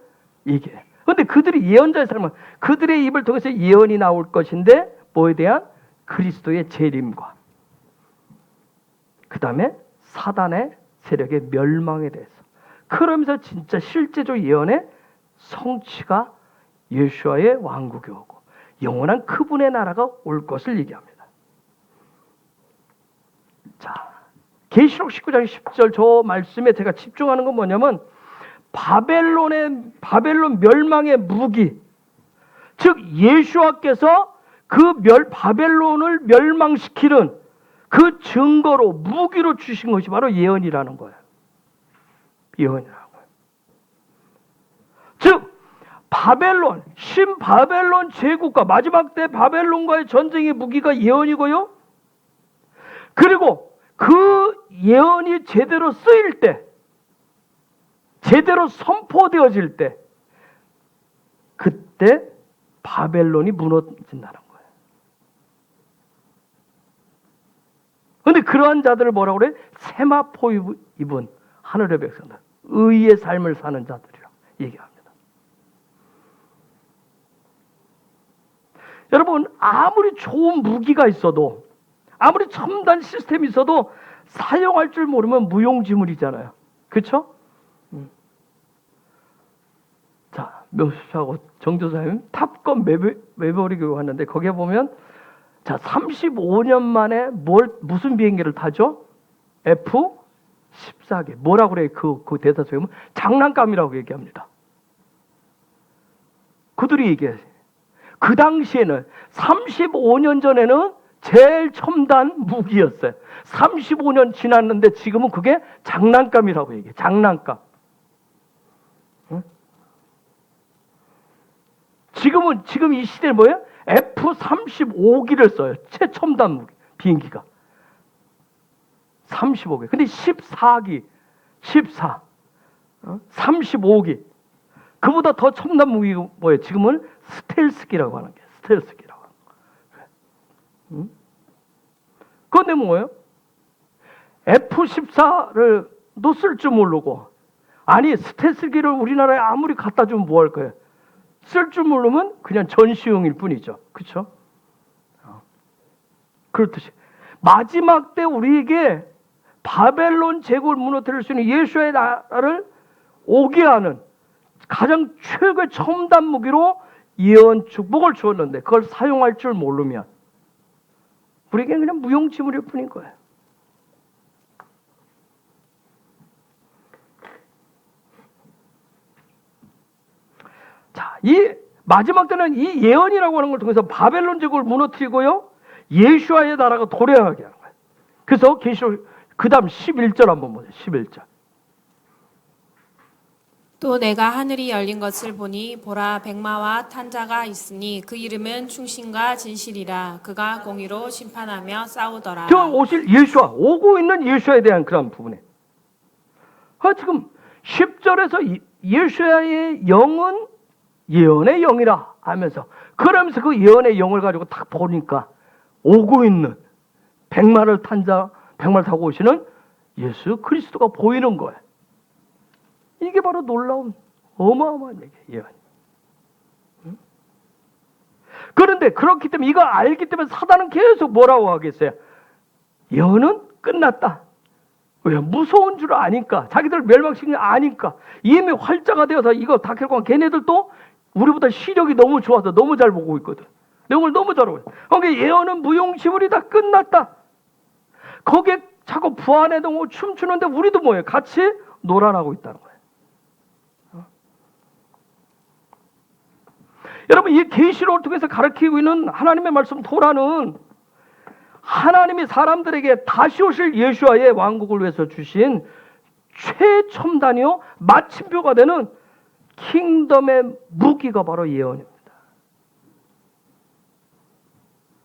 얘기해요. 그런데 그들이 예언자의 삶은 그들의 입을 통해서 예언이 나올 것인데 뭐에 대한 그리스도의 재림과 그 다음에 사단의 세력의 멸망에 대해서 그러면서 진짜 실제적 예언의 성취가 예수와의 왕국이 오고 영원한 그분의 나라가 올 것을 얘기합니다. 자, 계시록 19장 10절 저 말씀에 제가 집중하는 건 뭐냐면 바벨론 멸망의 무기 즉 예수와께서 바벨론을 멸망시키는 그 증거로 무기로 주신 것이 바로 예언이라는 거예요. 예언이라는 거예요. 즉 신바벨론 제국과 마지막 때 바벨론과의 전쟁의 무기가 예언이고요. 그리고 그 예언이 제대로 쓰일 때, 제대로 선포되어질 때, 그때 바벨론이 무너진다는 거예요. 그런데 그러한 자들을 뭐라고 그래? 세마포 입은 하늘의 백성들, 의의 삶을 사는 자들이라고 얘기합니다. 여러분, 아무리 좋은 무기가 있어도, 아무리 첨단 시스템이 있어도 사용할 줄 모르면 무용지물이잖아요. 그렇죠? 자, 명수하고 정조사님 탑건 매버릭 왔는데 거기에 보면 자, 35년 만에 무슨 비행기를 타죠? F-14개. 뭐라고 그래요? 그 대사 속에 보면 장난감이라고 얘기합니다. 그들이 얘기해요. 그 당시에는 35년 전에는 제일 첨단 무기였어요. 35년 지났는데 지금은 그게 장난감이라고 얘기해요. 장난감. 응? 지금 이 시대는 뭐예요? F-35기를 써요. 최첨단 무기, 비행기가. 35기. 근데 14기, 35기. 그보다 더 첨단 무기가 뭐예요? 지금은 스텔스기라고 하는 게 스텔스기라고 하는 거예요. 응? 그런데 뭐예요? F-14를 또 쓸 줄 모르고, 아니 스텔스기를 우리나라에 아무리 갖다 주면 뭐 할 거예요? 쓸 줄 모르면 그냥 전시용일 뿐이죠. 그렇죠? 그렇듯이 마지막 때 우리에게 바벨론 제국을 무너뜨릴 수 있는 예수의 나라를 오게 하는 가장 최고의 첨단 무기로 예언 축복을 주었는데 그걸 사용할 줄 모르면 우리에게는 그냥 무용지물일 뿐인 거예요. 자, 이 마지막 때는 이 예언이라고 하는 걸 통해서 바벨론 제국을 무너뜨리고요, 예수와의 나라가 도래하게 하는 거예요. 그래서 계시록 그 다음 11절 한번 보세요. 11절. 또 내가 하늘이 열린 것을 보니 보라 백마와 탄 자가 있으니 그 이름은 충신과 진실이라. 그가 공의로 심판하며 싸우더라. 저 오실 예수와, 오고 있는 예수에 대한 그런 부분에 지금 10절에서 예수의 영은 예언의 영이라 하면서, 그러면서 그 예언의 영을 가지고 딱 보니까 오고 있는 백마를 타고 오시는 예수 그리스도가 보이는 거예요. 이게 바로 놀라운 어마어마한 얘기예요. 예언. 그런데 그렇기 때문에 이거 알기 때문에 사단은 계속 뭐라고 하겠어요? 예언은 끝났다. 왜? 무서운 줄 아니까. 자기들 멸망시키는 줄 아니까. 이미 활자가 되어서 이거 다 결국 걔네들도 우리보다 시력이 너무 좋아서 너무 잘 보고 있거든. 내용을 너무 잘 보고 있어. 그러니까 예언은 무용지물이다. 끝났다. 거기에 자꾸 부안해도 춤추는데 우리도 뭐예요? 같이 놀아나고 있다는 거예요. 여러분, 이 계시록을 통해서 가르치고 있는 하나님의 말씀 토라는 하나님이 사람들에게 다시 오실 예수와의 왕국을 위해서 주신 최첨단이요 마침표가 되는 킹덤의 무기가 바로 예언입니다.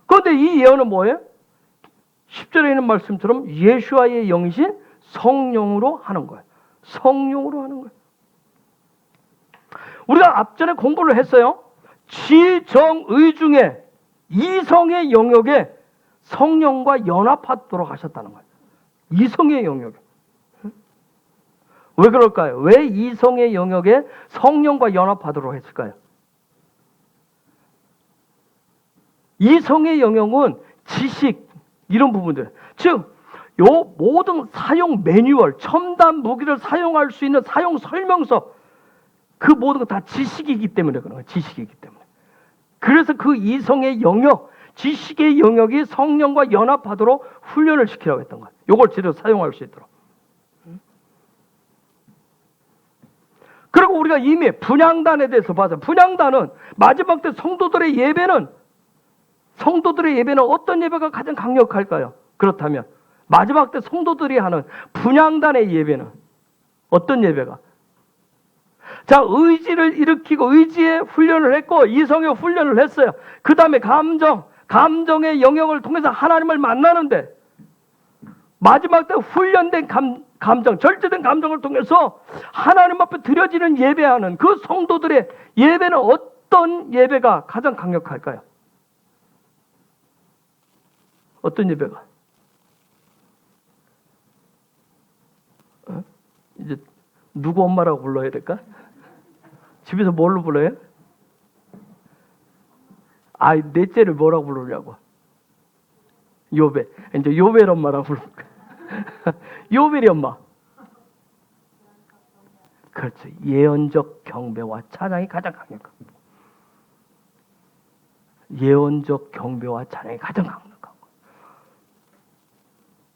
그런데 이 예언은 뭐예요? 10절에 있는 말씀처럼 예수와의 영이신 성령으로 하는 거예요. 성령으로 하는 거예요. 우리가 앞전에 공부를 했어요. 지정의 중에 이성의 영역에 성령과 연합하도록 하셨다는 거예요. 이성의 영역에. 왜 그럴까요? 왜 이성의 영역에 성령과 연합하도록 했을까요? 이성의 영역은 지식, 이런 부분들. 즉, 요 모든 사용 매뉴얼, 첨단 무기를 사용할 수 있는 사용 설명서, 그 모든 거 다 지식이기 때문에 그런 거예요. 지식이기 때문에. 그래서 그 이성의 영역, 지식의 영역이 성령과 연합하도록 훈련을 시키라고 했던 거예요. 요걸 제대로 사용할 수 있도록. 그리고 우리가 이미 분향단에 대해서 봐서, 분향단은 마지막 때 성도들의 예배는 성도들의 예배는 어떤 예배가 가장 강력할까요? 그렇다면 마지막 때 성도들이 하는 분향단의 예배는 어떤 예배가? 자, 의지를 일으키고 의지의 훈련을 했고 이성의 훈련을 했어요. 그 다음에 감정의 영역을 통해서 하나님을 만나는데 마지막 때 훈련된 감정, 절제된 감정을 통해서 하나님 앞에 드려지는 예배하는 그 성도들의 예배는 어떤 예배가 가장 강력할까요? 어떤 예배가? 이제 누구 엄마라고 불러야 될까? 집에서 뭘로 불러요? 넷째를 뭐라고 부르냐고? 요배. 이제 요벨 엄마라고 부를까? 요벨이 엄마. 그렇죠. 예언적 경배와 찬양이 가장 강력합니다. 예언적 경배와 찬양이 가장 강력한 거.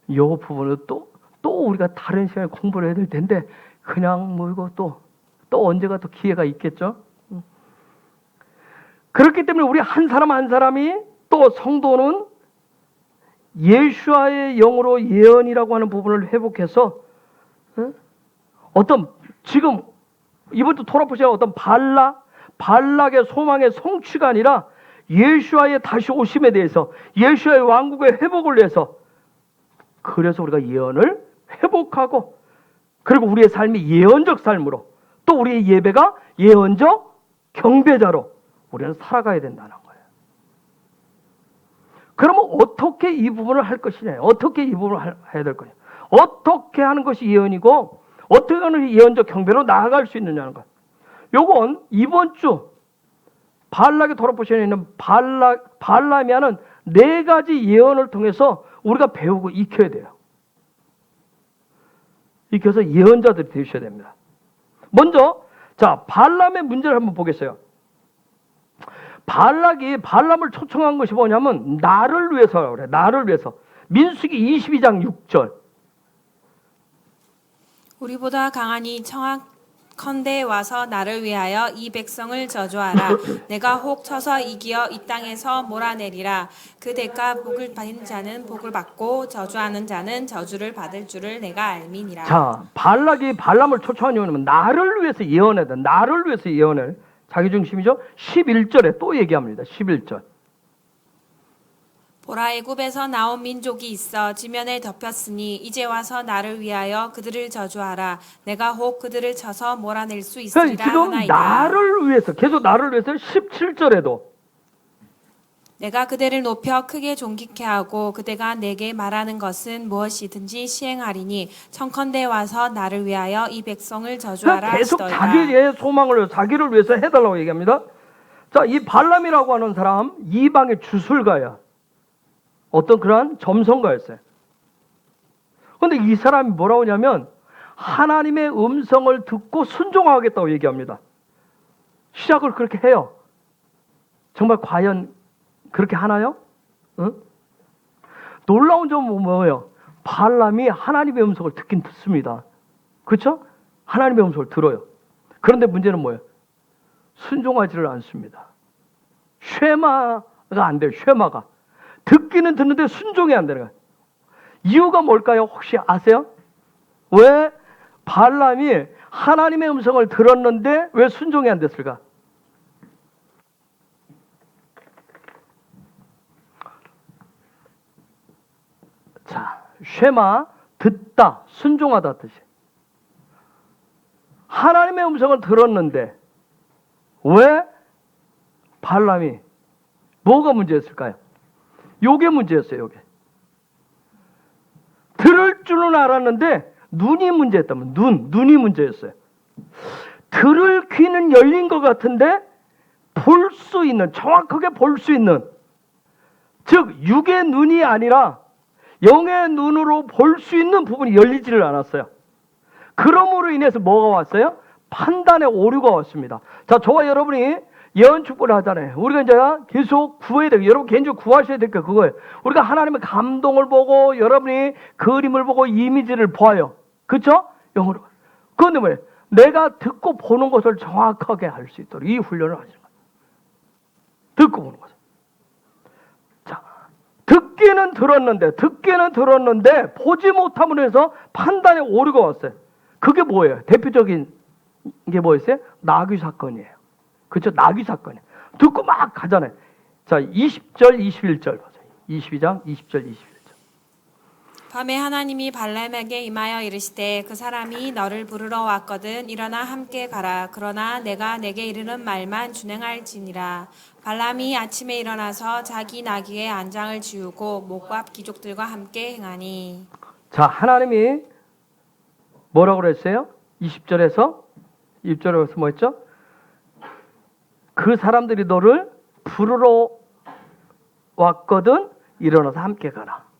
이 부분은 또 우리가 다른 시간에 공부를 해야 될 텐데 그냥 뭐 이거 또 언제가 또 기회가 있겠죠. 그렇기 때문에 우리 한 사람 한 사람이 또 성도는 예수와의 영으로 예언이라고 하는 부분을 회복해서 어떤 지금 이번도 돌아보시면 어떤 발락의 소망의 성취가 아니라 예수와의 다시 오심에 대해서 예수와의 왕국의 회복을 위해서 그래서 우리가 예언을 회복하고 그리고 우리의 삶이 예언적 삶으로 또 우리의 예배가 예언적 경배자로 우리는 살아가야 된다는 거예요. 그러면 어떻게 이 부분을 할 것이냐? 어떻게 이 부분을 해야 될 거냐? 어떻게 하는 것이 예언이고 어떻게 하는 예언적 경배로 나아갈 수 있느냐는 것. 요건 이번 주 발락의 돌아보시에 있는 발람이 하는 4가지 예언을 통해서 우리가 배우고 익혀야 돼요. 익혀서 예언자들이 되셔야 됩니다. 먼저 발람의 문제를 한번 보겠어요. 발람을 초청한 것이 뭐냐면 나를 위해서라고 그래. 나를 위해서. 민수기 22장 6절. 우리보다 강하니 청하건대 와서 나를 위하여 이 백성을 저주하라. 내가 혹 쳐서 이기어 이 땅에서 몰아내리라. 그 대가 복을 받는 자는 복을 받고 저주하는 자는 저주를 받을 줄을 내가 알미니라. 자, 발락이 발람을 초청한 이유는 나를 위해서 예언해야 돼. 나를 위해서 예언을. 자기중심이죠. 11절에 또 얘기합니다. 11절. 보라 애굽에서 나온 민족이 있어 지면을 덮였으니 이제 와서 나를 위하여 그들을 저주하라. 내가 혹 그들을 쳐서 몰아낼 수 있으리라 지금 하나이다. 나를 위해서 계속 나를 위해서 17절에도 내가 그대를 높여 크게 존귀케 하고 그대가 내게 말하는 것은 무엇이든지 시행하리니 청컨대 와서 나를 위하여 이 백성을 저주하라 계속 하시더이다. 자기의 소망을 자기를 위해서 해달라고 얘기합니다. 자, 이 발람이라고 하는 사람 이방의 주술가야. 어떤 그러한 점성가였어요. 그런데 이 사람이 뭐라고 하냐면 하나님의 음성을 듣고 순종하겠다고 얘기합니다. 시작을 그렇게 해요. 정말 과연 그렇게 하나요? 응? 놀라운 점은 뭐예요? 발람이 하나님의 음성을 듣긴 듣습니다. 그렇죠? 하나님의 음성을 들어요. 그런데 문제는 뭐예요? 순종하지를 않습니다. 쉐마가 안 돼요. 쉐마가. 듣기는 듣는데 순종이 안 되는 거예요. 이유가 뭘까요? 혹시 아세요? 왜 발람이 하나님의 음성을 들었는데 왜 순종이 안 됐을까? 자, 쉐마, 듣다, 순종하다 뜻이. 하나님의 음성을 들었는데 왜 발람이 뭐가 문제였을까요? 요게 문제였어요. 요게. 들을 줄은 알았는데 눈이 문제였다면 눈이 문제였어요. 들을 귀는 열린 것 같은데 볼 수 있는, 정확하게 볼 수 있는, 즉 육의 눈이 아니라 영의 눈으로 볼 수 있는 부분이 열리지를 않았어요. 그러므로 인해서 뭐가 왔어요? 판단의 오류가 왔습니다. 자, 저와 여러분이 예언 축복을 하잖아요. 우리가 이제 계속 구해야 되고, 여러분 개인적으로 구하셔야 될 게 그거예요. 우리가 하나님의 감동을 보고, 여러분이 그림을 보고, 이미지를 보아요. 그렇죠? 영어로. 그런데 뭐예요? 내가 듣고 보는 것을 정확하게 할 수 있도록 이 훈련을 하시는 거예요. 듣고 보는 것을. 듣기는 들었는데 보지 못함으로 해서 판단에 오류가 왔어요. 그게 뭐예요? 대표적인 게 뭐였어요? 나귀 사건이에요. 그렇죠? 나귀 사건이에요. 듣고 막 가잖아요. 자, 20절, 21절 보세요. 22장, 20절, 21절. 밤에 하나님이 발람에게 임하여 이르시되 그 사람이 너를 부르러 왔거든 일어나 함께 가라. 그러나 내가 내게 이르는 말만 준행할지니라. 발람이 아침에 일어나서 자기 나귀의 안장을 지우고 목과 귀족들과 함께 행하니. 자, 하나님이 뭐라고 그랬어요? 20절에서 뭐 했죠? 그 사람들이 너를 부르러 왔거든 일어나서 함께 가라.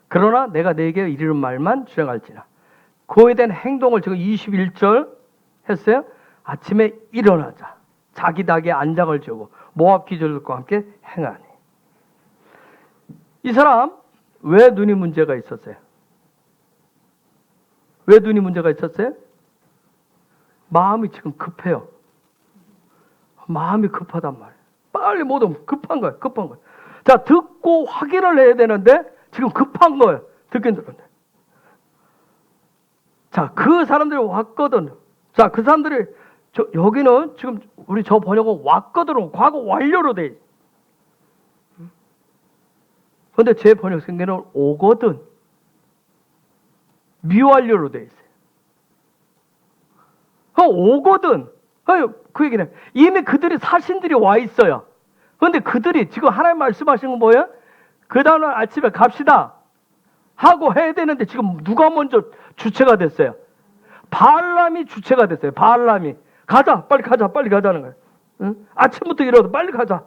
그러나 내가 네게 이르는 말만 준행할지라. 그에 대한 행동을 지금 21절 했어요. 아침에 일어나자. 자기 닭의 안장을 주고 모압 귀족들과 함께 행하니. 이 사람 왜 눈이 문제가 있었어요? 왜 눈이 문제가 있었어요? 마음이 지금 급해요. 마음이 급하단 말이에요. 빨리 못 오면 급한 거예요. 자, 듣고 확인을 해야 되는데 지금 급한 거예요. 듣긴 들었는데. 자, 그 사람들이 왔거든. 자, 그 사람들이 여기는 지금 우리 저 번역은 왔거든. 과거 완료로 돼 있어요. 그런데 제 번역 성경은 오거든. 미완료로 돼 있어요. 오거든. 그 얘기는 이미 그들이 사신들이 와 있어요. 그런데 그들이 지금 하나님 말씀하시는 건 뭐예요? 그 다음날 아침에 갑시다 하고 해야 되는데 지금 누가 먼저 주체가 됐어요? 발람이 주체가 됐어요. 발람이 가자, 빨리 가자는 거예요. 응? 아침부터 일어나서 빨리 가자.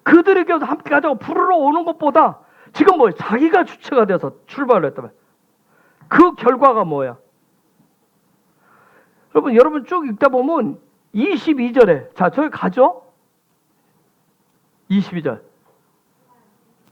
그들에게 함께 가자고 부르러 오는 것보다 지금 뭐예요? 자기가 주체가 돼서 출발을 했다면 그 결과가 뭐야? 여러분 쭉 읽다 보면 22절에 자, 저기 가죠? 22절.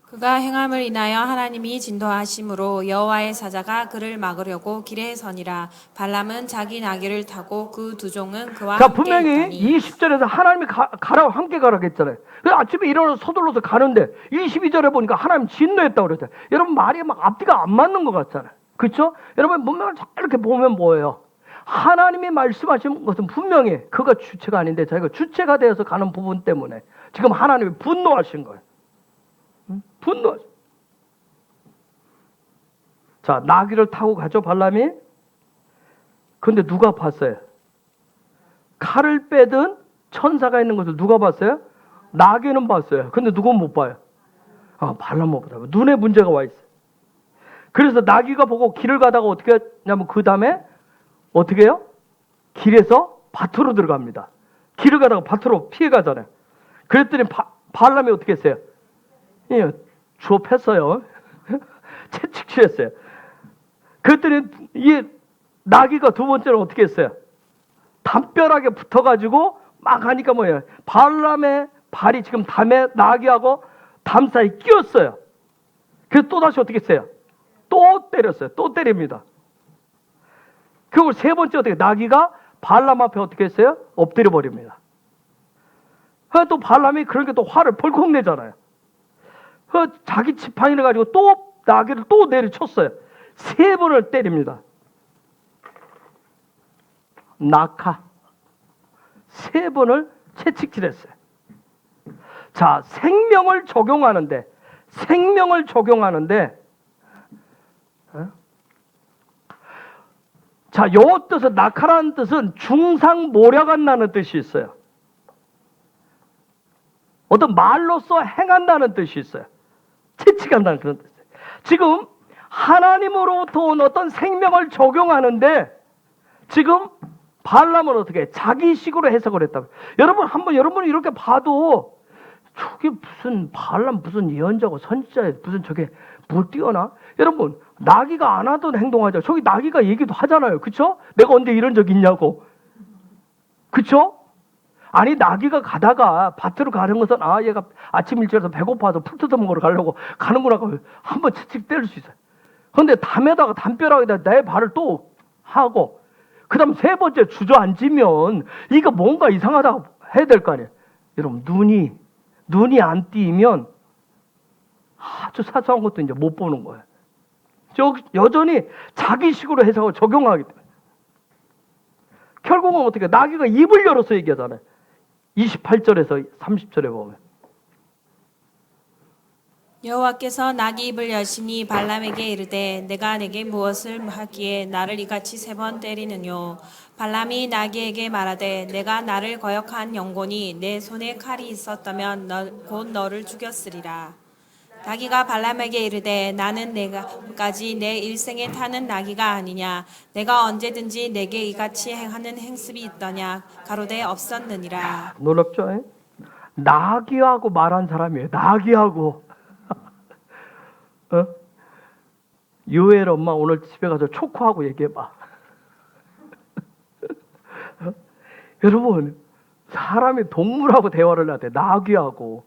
그가 행함을 인하여 하나님이 진도하심으로 여호와의 사자가 그를 막으려고 길에 서니라. 발람은 자기 나귀를 타고 그 두 종은 그와 자, 함께 분명히 있더니. 20절에서 하나님이 가라고 함께 가라고 했잖아요. 그래서 아침에 일어나서 서둘러서 가는데 22절에 보니까 하나님 진노했다고 그랬잖아요. 여러분 말이 막 앞뒤가 안 맞는 것 같잖아요. 그렇죠? 여러분 문맥을 이렇게 보면 뭐예요? 하나님이 말씀하신 것은 분명히 그가 주체가 아닌데 자기가 주체가 되어서 가는 부분 때문에 지금 하나님이 분노하신 거예요. 분노하죠. 자, 나귀를 타고 가죠, 발람이. 근데 누가 봤어요? 칼을 빼든 천사가 있는 것을 누가 봤어요? 나귀는 봤어요. 근데 누군 못 봐요? 발람 못 봐요. 눈에 문제가 와 있어요. 그래서 나귀가 보고 길을 가다가 어떻게 했냐면 그 다음에 어떻게 해요? 길에서 밭으로 들어갑니다. 길을 가다가 밭으로 피해가잖아요. 그랬더니 발람이 어떻게 했어요? 예, 주업했어요. 채찍질했어요. 그랬더니 이 나귀가 두 번째로 어떻게 했어요? 담벼락에 붙어가지고 막 하니까 뭐예요? 발람의 발이 지금 담에 나귀하고 담 사이 끼었어요. 그래서 또다시 어떻게 했어요? 또 때렸어요. 또 때립니다. 그리고 세 번째 어떻게 나귀가 발람 앞에 어떻게 했어요? 엎드려 버립니다. 또 발람이 그렇게 또 화를 벌컥 내잖아요. 자기 지팡이를 가지고 또 나귀를 또 내리쳤어요. 세 번을 때립니다. 낙하. 세 번을 채찍질했어요. 자, 생명을 적용하는데 자, 요 뜻은 낙하라는 뜻은 중상모략한다는 뜻이 있어요. 어떤 말로써 행한다는 뜻이 있어요. 채찍한다는 그런 뜻이에요. 지금 하나님으로부터 온 어떤 생명을 적용하는데 지금 발람은 어떻게 자기식으로 해석을 했다고. 여러분 한번 여러분이 이렇게 봐도 저게 무슨 발람 무슨 예언자고 선지자에 무슨 저게 뭘 뛰어나? 여러분 나귀가 안 하던 행동하죠. 저기 나귀가 얘기도 하잖아요. 그쵸? 내가 언제 이런 적 있냐고. 그쵸? 아니 나귀가 가다가 밭으로 가는 것은 얘가 아침 일찍에서 배고파서 풀 뜯어 먹으러 가려고 가는구나 한번 채찍 때릴 수 있어요. 그런데 담에다가 담벼락에다 내 발을 또 하고 그 다음 세 번째 주저앉으면 이거 뭔가 이상하다고 해야 될 거 아니에요. 여러분 눈이 안 띄면 아주 사소한 것도 이제 못 보는 거예요. 여전히 자기식으로 해석하고 적용하기 때문에. 결국은 어떻게 나귀가 입을 열어서 얘기하잖아요. 28절에서 30절에 보면. 여호와께서 나귀 입을 여시니 발람에게 이르되 내가 내게 무엇을 하기에 나를 이같이 3번 때리느뇨. 발람이 나귀에게 말하되 내가 나를 거역한 영혼이 내 손에 칼이 있었다면 곧 너를 죽였으리라. 나귀가 발람에게 이르되 나는 내가까지 내 일생에 타는 나귀가 아니냐. 내가 언제든지 내게 이같이 행하는 행습이 있더냐. 가로되 없었느니라. 놀랍죠? 나귀하고 말한 사람이에요. 나귀하고. 유엘 엄마 오늘 집에 가서 초코하고 얘기해봐. 여러분, 사람이 동물하고 대화를 해야 돼. 나귀하고.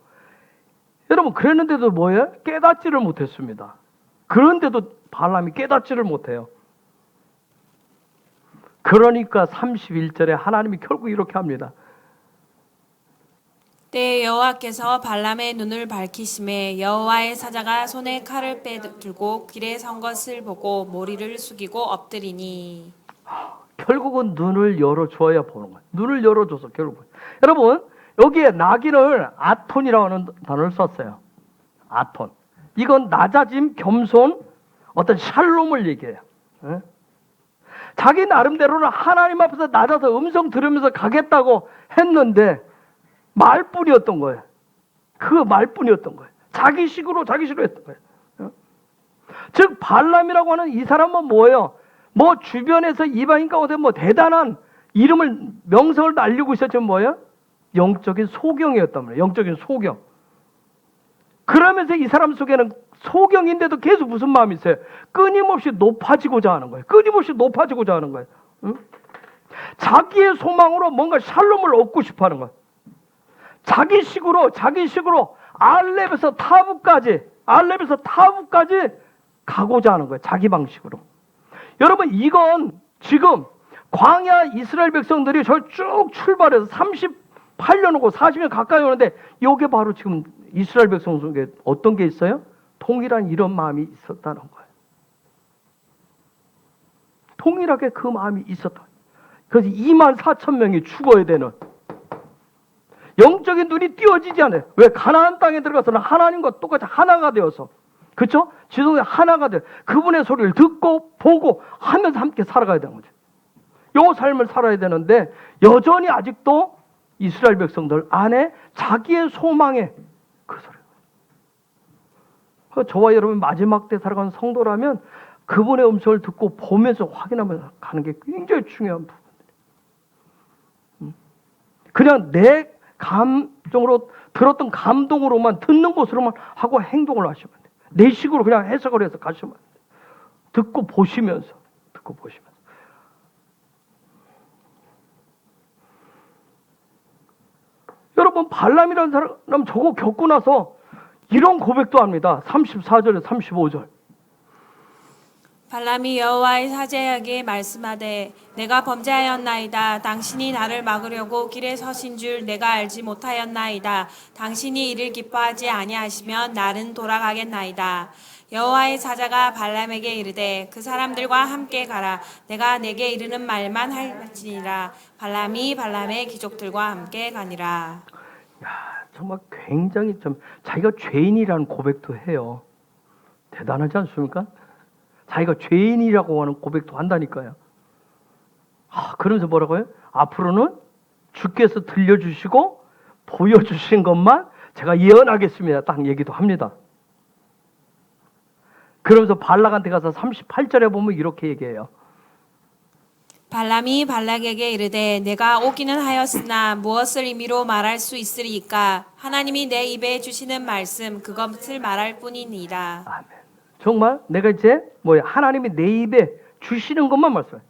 여러분, 그랬는데도 뭐예요? 깨닫지를 못했습니다. 그런데도 발람이 깨닫지를 못해요. 그러니까 31절에 하나님이 결국 이렇게 합니다. 때에 여호와께서 발람의 눈을 밝히심에 여호와의 사자가 손에 칼을 빼들고 길에 선 것을 보고 머리를 숙이고 엎드리니. 결국은 눈을 열어줘야 보는 거예요. 눈을 열어줘서 결국은. 여러분, 여기에 나귀를 아톤이라고 하는 단어를 썼어요. 아톤. 이건 낮아짐, 겸손, 어떤 샬롬을 얘기해요. 자기 나름대로는 하나님 앞에서 낮아서 음성 들으면서 가겠다고 했는데 말뿐이었던 거예요. 그 말뿐이었던 거예요. 자기식으로 했던 거예요. 즉 발람이라고 하는 이 사람은 뭐예요? 뭐 주변에서 이방인 가운데 뭐 대단한 이름을 명성을 날리고 있었지만 뭐예요? 영적인 소경이었단 말이에요. 영적인 소경. 그러면서 이 사람 속에는 소경인데도 계속 무슨 마음이 있어요? 끊임없이 높아지고자 하는 거예요. 끊임없이 높아지고자 하는 거예요. 응? 자기의 소망으로 뭔가 샬롬을 얻고 싶어 하는 거예요. 자기식으로 알렙에서 타부까지 가고자 하는 거예요. 자기 방식으로. 여러분, 이건 지금 광야 이스라엘 백성들이 저 쭉 출발해서 38년 오고 40년 가까이 오는데 이게 바로 지금 이스라엘 백성 속에 어떤 게 있어요? 동일한 이런 마음이 있었다는 거예요. 동일하게 그 마음이 있었다. 그래서 24,000명이 죽어야 되는 영적인 눈이 띄어지지 않아요. 왜? 가나안 땅에 들어가서는 하나님과 똑같이 하나가 되어서, 그렇죠? 지성이 하나가 되어 그분의 소리를 듣고 보고 하면서 함께 살아가야 되는 거죠. 요 삶을 살아야 되는데 여전히 아직도 이스라엘 백성들 안에 자기의 소망에 그 소리. 저와 여러분 마지막 때 살아가는 성도라면 그분의 음성을 듣고 보면서 확인하면서 가는 게 굉장히 중요한 부분이에요. 그냥 내 감정으로 들었던 감동으로만 듣는 것으로만 하고 행동을 하시면 돼요. 내 식으로 그냥 해석을 해서 가시면 돼요. 듣고 보시면서. 여러분, 발람이라는 사람 저거 겪고 나서 이런 고백도 합니다. 34절에 35절. 발람이 여호와의 사자에게 말씀하되 내가 범죄하였나이다. 당신이 나를 막으려고 길에 서신 줄 내가 알지 못하였나이다. 당신이 이를 기뻐하지 아니하시면 나는 돌아가겠나이다. 여호와의 사자가 발람에게 이르되 그 사람들과 함께 가라. 내가 내게 이르는 말만 할지니라. 발람이 발람의 귀족들과 함께 가니라. 정말 굉장히 자기가 죄인이라는 고백도 해요. 대단하지 않습니까? 자기가 죄인이라고 하는 고백도 한다니까요. 그러면서 뭐라고요? 앞으로는 주께서 들려주시고 보여주신 것만 제가 예언하겠습니다. 딱 얘기도 합니다. 그러면서 발락한테 가서 38절에 보면 이렇게 얘기해요. 발람이 발락에게 이르되 내가 오기는 하였으나 무엇을 의미로 말할 수 있으리이까? 하나님이 내 입에 주시는 말씀 그것을 말할 뿐이니이다. 아멘. 정말 내가 이제 하나님이 내 입에 주시는 것만 말씀해요.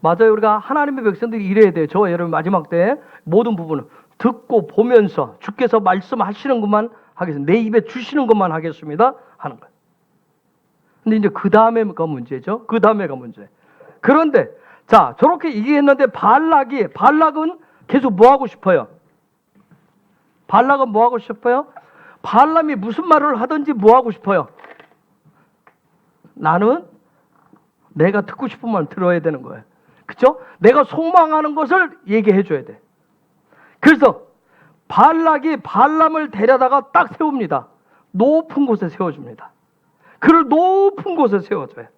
맞아요. 우리가 하나님의 백성들이 이래야 돼요. 저와 여러분 마지막 때 모든 부분은 듣고 보면서 주께서 말씀하시는 것만 하겠습니다. 내 입에 주시는 것만 하겠습니다. 하는 거예요. 근데 이제 그 다음에가 문제죠. 그 다음에가 문제. 그런데 자, 저렇게 얘기했는데 발락은 계속 뭐 하고 싶어요? 발락은 뭐 하고 싶어요? 발람이 무슨 말을 하든지 뭐 하고 싶어요? 나는 내가 듣고 싶은 말 들어야 되는 거예요. 그렇죠? 내가 소망하는 것을 얘기해 줘야 돼. 그래서 발락이 발람을 데려다가 딱 세웁니다. 높은 곳에 세워줍니다. 그를 높은 곳에 세워줘요.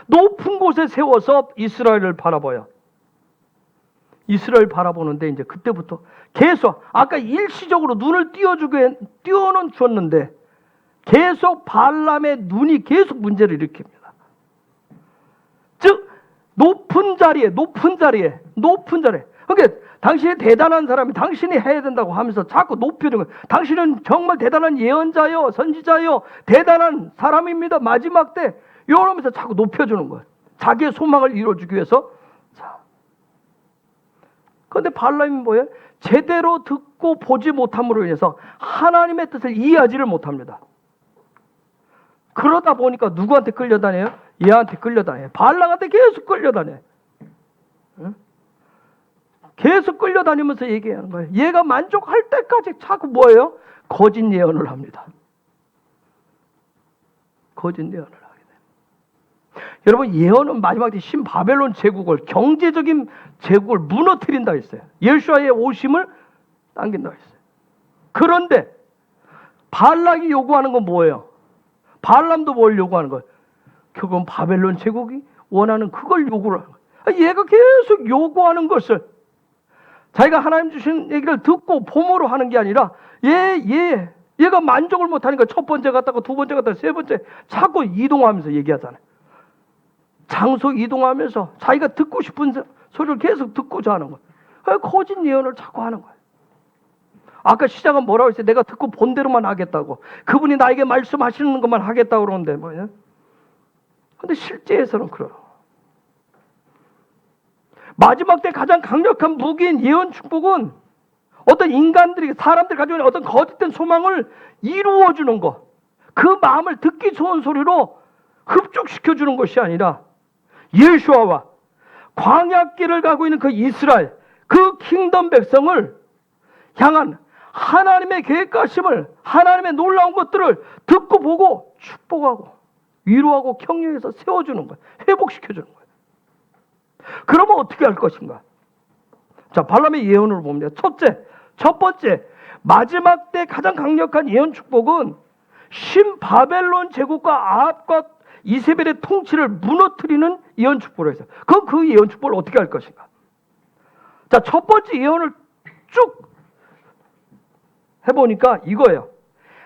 높은 곳에 세워서 이스라엘을 바라봐요. 이스라엘 바라보는데 이제 그때부터 계속 아까 일시적으로 눈을 띄워는 줬는데 계속 발람의 눈이 계속 문제를 일으킵니다. 즉 높은 자리에 그러니까 당신이 대단한 사람이 당신이 해야 된다고 하면서 자꾸 높이는 거예요. 당신은 정말 대단한 예언자요, 선지자요, 대단한 사람입니다. 마지막 때 이러면서 자꾸 높여주는 거예요. 자기의 소망을 이루어주기 위해서. 자, 그런데 발람이 뭐예요? 제대로 듣고 보지 못함으로 인해서 하나님의 뜻을 이해하지를 못합니다. 그러다 보니까 누구한테 끌려다녀요? 얘한테 끌려다녀요. 발락한테 계속 끌려다녀요. 응? 계속 끌려다니면서 얘기하는 거예요. 얘가 만족할 때까지 자꾸 뭐예요? 거짓 예언을 합니다. 거짓 예언을 하게 돼요. 여러분, 예언은 마지막에 신바벨론 제국을, 경제적인 제국을 무너뜨린다 했어요. 예수와의 오심을 당긴다 했어요. 그런데 발락이 요구하는 건 뭐예요? 발람도 뭘 요구하는 거예요? 결국은 바벨론 제국이 원하는 그걸 요구를 하는 거예요. 얘가 계속 요구하는 것을 자기가 하나님 주신 얘기를 듣고 봄으로 하는 게 아니라 얘가 만족을 못하니까 첫 번째 갔다가 두 번째 갔다가 세 번째 자꾸 이동하면서 얘기하잖아요. 장소 이동하면서 자기가 듣고 싶은 소리를 계속 듣고자 하는 거예요. 거짓 예언을 자꾸 하는 거예요. 아까 시작은 뭐라고 했어요? 내가 듣고 본 대로만 하겠다고. 그분이 나에게 말씀하시는 것만 하겠다고 그러는데 뭐냐? 근데 실제에서는 그래요. 마지막 때 가장 강력한 무기인 예언 축복은 어떤 인간들이, 사람들이 가지고 있는 어떤 거짓된 소망을 이루어주는 것, 그 마음을 듣기 좋은 소리로 흡족시켜주는 것이 아니라 예수아와 광야길을 가고 있는 그 이스라엘, 그 킹덤 백성을 향한 하나님의 계획하심을, 하나님의 놀라운 것들을 듣고 보고 축복하고 위로하고 격려해서 세워주는 거예요. 회복시켜주는 거예요. 그러면 어떻게 할 것인가? 자, 발람의 예언을 봅니다. 첫 번째, 마지막 때 가장 강력한 예언 축복은 신바벨론 제국과 아합과 이세벨의 통치를 무너뜨리는 예언 축복을 했어요. 그럼 그 예언 축복을 어떻게 할 것인가? 자, 첫 번째 예언을 쭉 해보니까 이거예요.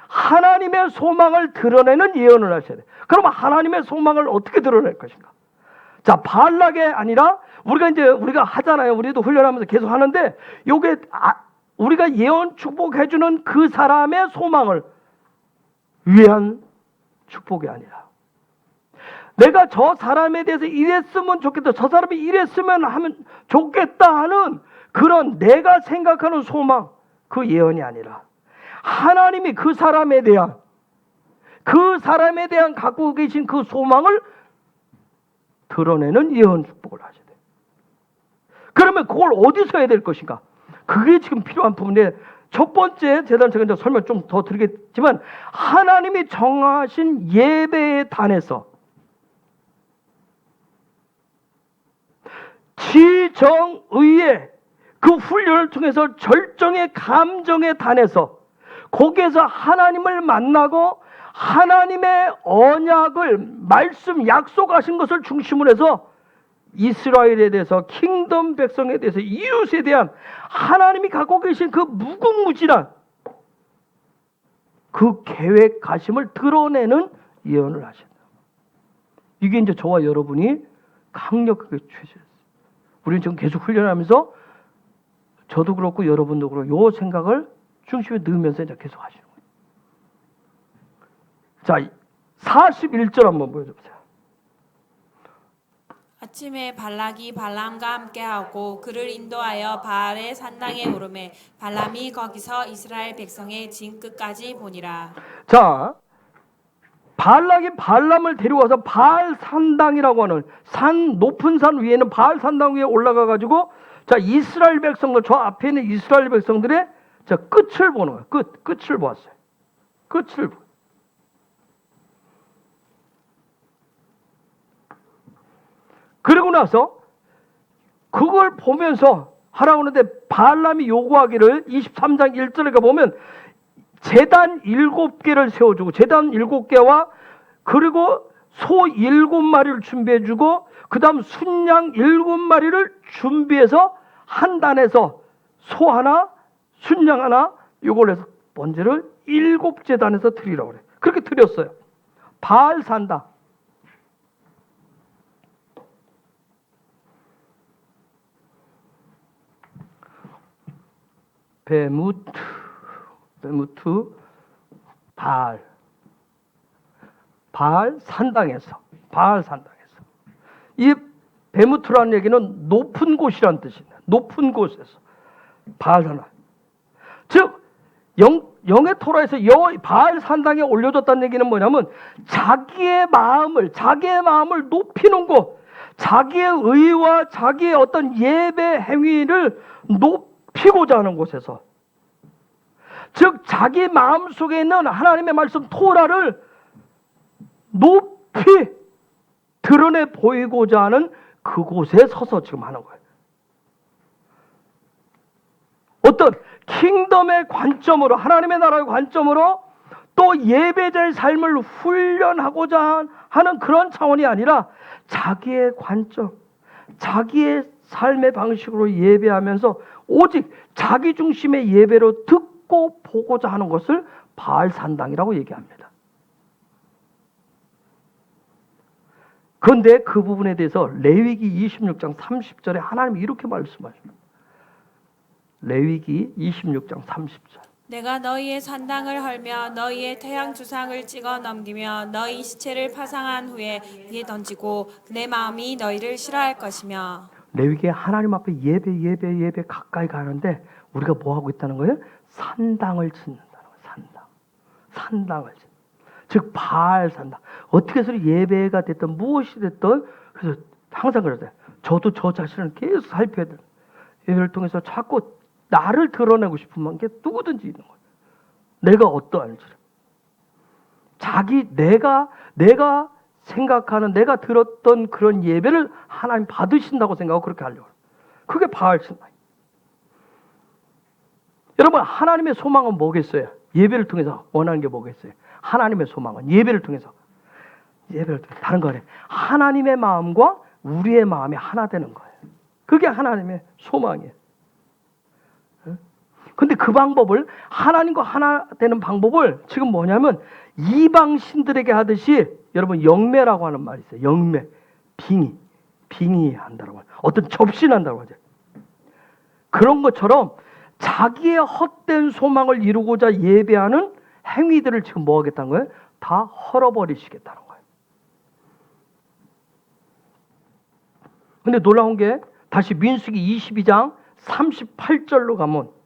하나님의 소망을 드러내는 예언을 하셔야 돼요. 그러면 하나님의 소망을 어떻게 드러낼 것인가? 자, 발락이 아니라 우리가 하잖아요. 우리도 훈련하면서 계속 하는데 요게 우리가 예언 축복해주는 그 사람의 소망을 위한 축복이 아니라 내가 저 사람에 대해서 이랬으면 좋겠다, 저 사람이 이랬으면 하면 좋겠다 하는 그런 내가 생각하는 소망, 그 예언이 아니라 하나님이 그 사람에 대한 갖고 계신 그 소망을 드러내는 예언 축복을 하셔야 돼요. 그러면 그걸 어디서 해야 될 것인가? 그게 지금 필요한 부분인데, 첫 번째 제가 이제 설명 좀 더 드리겠지만, 하나님이 정하신 예배의 단에서 지정의의 그 훈련을 통해서 절정의 감정의 단에서 거기에서 하나님을 만나고 하나님의 언약을, 말씀, 약속하신 것을 중심으로 해서 이스라엘에 대해서, 킹덤 백성에 대해서, 이웃에 대한 하나님이 갖고 계신 그 무궁무진한 그 계획하심을 드러내는 예언을 하신다. 이게 이제 저와 여러분이 강력하게 취재했어요. 우리는 지금 계속 훈련하면서 저도 그렇고 여러분도 그렇고 요 생각을 중심에 넣으면서 이제 계속 하시는 거예요. 자, 41절 한번 보여주세요. 아침에 발락이 발람과 함께하고 그를 인도하여 바알의 산당에 오르매 발람이 거기서 이스라엘 백성의 진 끝까지 보니라. 자, 발락이 발람을 데려와서 바알 산당이라고 하는 높은 산 위에는 바알 산당 위에 올라가 가지고, 자, 이스라엘 백성들, 저 앞에 있는 이스라엘 백성들의 자 끝을 보는 거예요. 끝을 보았어요. 끝을 그리고 나서 그걸 보면서 하라고 하는데 발람이 요구하기를 23장 1절에 가보면 제단 7개를 세워주고 제단 7개와 그리고 소 7마리를 준비해주고 그 다음 순양 7마리를 준비해서 한 단에서 소 하나 순양 하나 요걸 해서 번제를 7제단에서 드리라고 그래. 그렇게 드렸어요. 바알 산다. 베무트 바알 산당에서 이 베무트라는 얘기는 높은 곳이란 뜻입니다. 높은 곳에서 바알 산당 즉 영의 토라에서 바알 산당에 올려졌다는 얘기는 뭐냐면 자기의 마음을 높이는 곳 자기의 의와 자기의 어떤 예배 행위를 높이고자 하는 곳에서 즉 자기 마음속에 있는 하나님의 말씀 토라를 높이 드러내 보이고자 하는 그곳에 서서 지금 하는 거예요. 어떤 킹덤의 관점으로 하나님의 나라의 관점으로 또 예배자의 삶을 훈련하고자 하는 그런 차원이 아니라 자기의 관점, 자기의 삶의 방식으로 예배하면서 오직 자기 중심의 예배로 듣고 보고자 하는 것을 바알 산당이라고 얘기합니다. 그런데 그 부분에 대해서 레위기 26장 30절에 하나님이 이렇게 말씀하십니다. 레위기 26장 30절. 내가 너희의 산당을 헐며 너희의 태양 주상을 찍어 넘기며 너희 시체를 파상한 후에 그에 던지고 내 마음이 너희를 싫어할 것이며. 레위기에 하나님 앞에 예배 가까이 가는데 우리가 뭐 하고 있다는 거예요? 산당을 짓는다는 거예요. 산당을 짓는. 즉 바알 산당. 어떻게 해서 예배가 됐든 무엇이 됐든 그래서 항상 그러세요. 저도 저 자신을 계속 살펴야 돼요. 예배를 통해서 자꾸 나를 드러내고 싶은 게 누구든지 있는 거예요. 내가 어떠한지. 내가 생각하는 내가 들었던 그런 예배를 하나님 받으신다고 생각하고 그렇게 하려고 해요. 그게 바알 신앙이에요. 여러분 하나님의 소망은 뭐겠어요? 예배를 통해서 원하는 게 뭐겠어요? 하나님의 소망은 예배를 통해서 다른 거래. 하나님의 마음과 우리의 마음이 하나 되는 거예요. 그게 하나님의 소망이에요. 근데 그 방법을 한하님과 하나 되는 방법을 지금 뭐냐면 이방 신들에게 하듯이 여러분 영매라고 하는 말이 있어요. 영매, 빙의 한다고 어떤 접신한다고 하죠. 그런 것처럼 자기의 헛된 소망을 이루고자 예배하는 행위들을 지금 뭐 하겠다는 거예요? 다 헐어버리시겠다는 거예요. 근데 놀라운 게 다시 민수기 22장 38절로 가면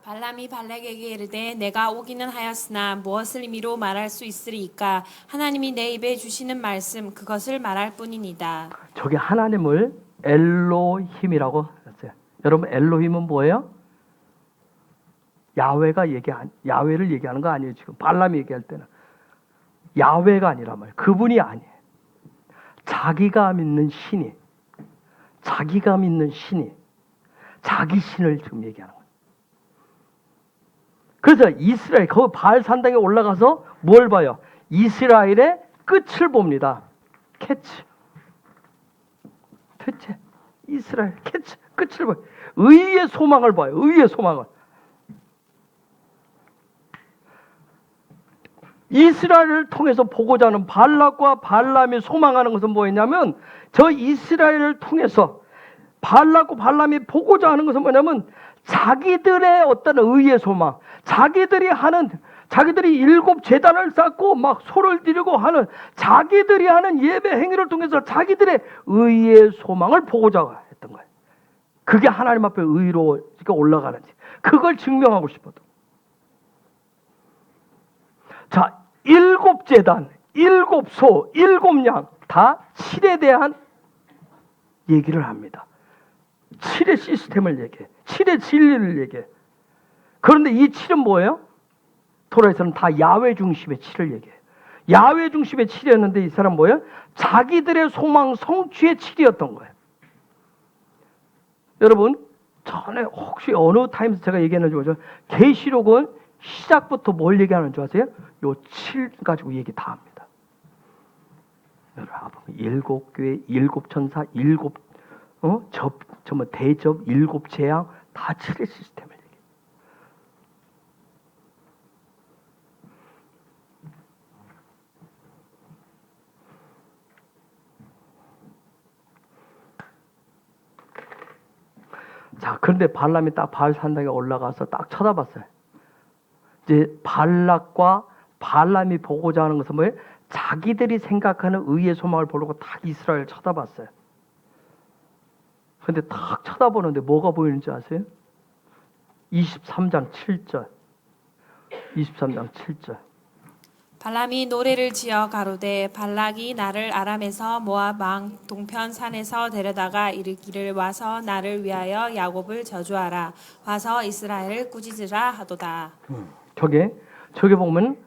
발람이 발락에게 이르되 내가 오기는 하였으나 무엇을 의미로 말할 수 있으리이까 하나님이 내 입에 주시는 말씀 그것을 말할 뿐이니이다. 저게 하나님을 엘로힘이라고 했어요. 여러분 엘로힘은 뭐예요? 야훼를 얘기하는 거 아니에요. 지금 발람이 얘기할 때는 야훼가 아니란 말이에요. 그분이 아니에요. 자기가 믿는 신이 자기 신을 지금 얘기하는 거예요. 그래서 이스라엘 거기 바알 산당에 올라가서 뭘 봐요? 이스라엘의 끝을 봅니다. 퇴체 이스라엘 캐치 끝을 봐요. 의의 소망을 봐요. 의의 소망을. 이스라엘을 통해서 보고자 하는 발락과 발람이 소망하는 것은 뭐였냐면 저 이스라엘을 통해서 발락과 발람이 보고자 하는 것은 뭐냐면 자기들의 어떤 의의 소망, 자기들이 7 제단을 쌓고 막 소를 드리고 하는 자기들이 하는 예배 행위를 통해서 자기들의 의의 소망을 보고자 했던 거예요. 그게 하나님 앞에 의로 올라가는지 그걸 증명하고 싶어도. 자, 7 제단, 7 소, 7 양 다 7에 대한 얘기를 합니다. 7의 시스템을 얘기해. 7의 진리를 얘기해. 그런데 이 7은 뭐예요? 토라에서는 다 야훼 중심의 치를 얘기해요. 야훼 중심의 치였는데 이 사람 뭐예요? 자기들의 소망 성취의 치이었던 거예요. 여러분 전에 혹시 어느 타임에서 제가 얘기했는지 모르죠. 계시록은 시작부터 뭘 얘기하는 줄 아세요? 요 7 가지고 얘기 다 합니다. 여러분 7교회, 7천사, 7 대접, 7 재앙 다 7의 시스템을 얘기해요. 자, 그런데 발람이 딱 바알 산당에 올라가서 딱 쳐다봤어요. 이제 발락과 발람이 보고자 하는 것은 뭐예요? 자기들이 생각하는 의의 소망을 보려고 딱 이스라엘을 쳐다봤어요. 그런데 딱 쳐다보는데 뭐가 보이는지 아세요? 23장 7절. 23장 7절. 발람이 노래를 지어 가로되 발락이 나를 아람에서 모압 왕 동편 산에서 데려다가 이르기를 와서 나를 위하여 야곱을 저주하라 와서 이스라엘을 꾸짖으라 하도다. 저게 보면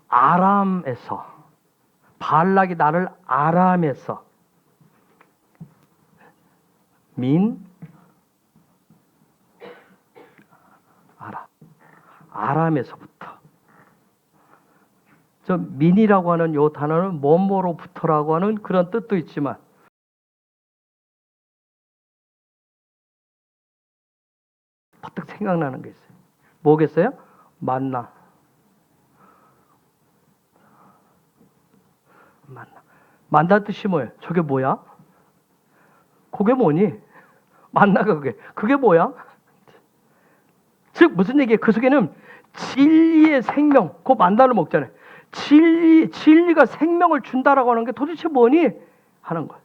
아람에서 발락이 나를 아람에서 아람에서부터 저 민이라고 하는 요 단어는 뭐뭐로부터라고 하는 그런 뜻도 있지만 퍼뜩 생각나는 게 있어요. 뭐겠어요? 만나. 만나 뜻이 뭐예요? 저게 뭐야? 그게 뭐니? 만나가 그게 뭐야? 즉 무슨 얘기예요? 그 속에는 진리의 생명, 그 만나를 먹잖아요. 진리가 생명을 준다라고 하는 게 도대체 뭐니? 하는 거예요.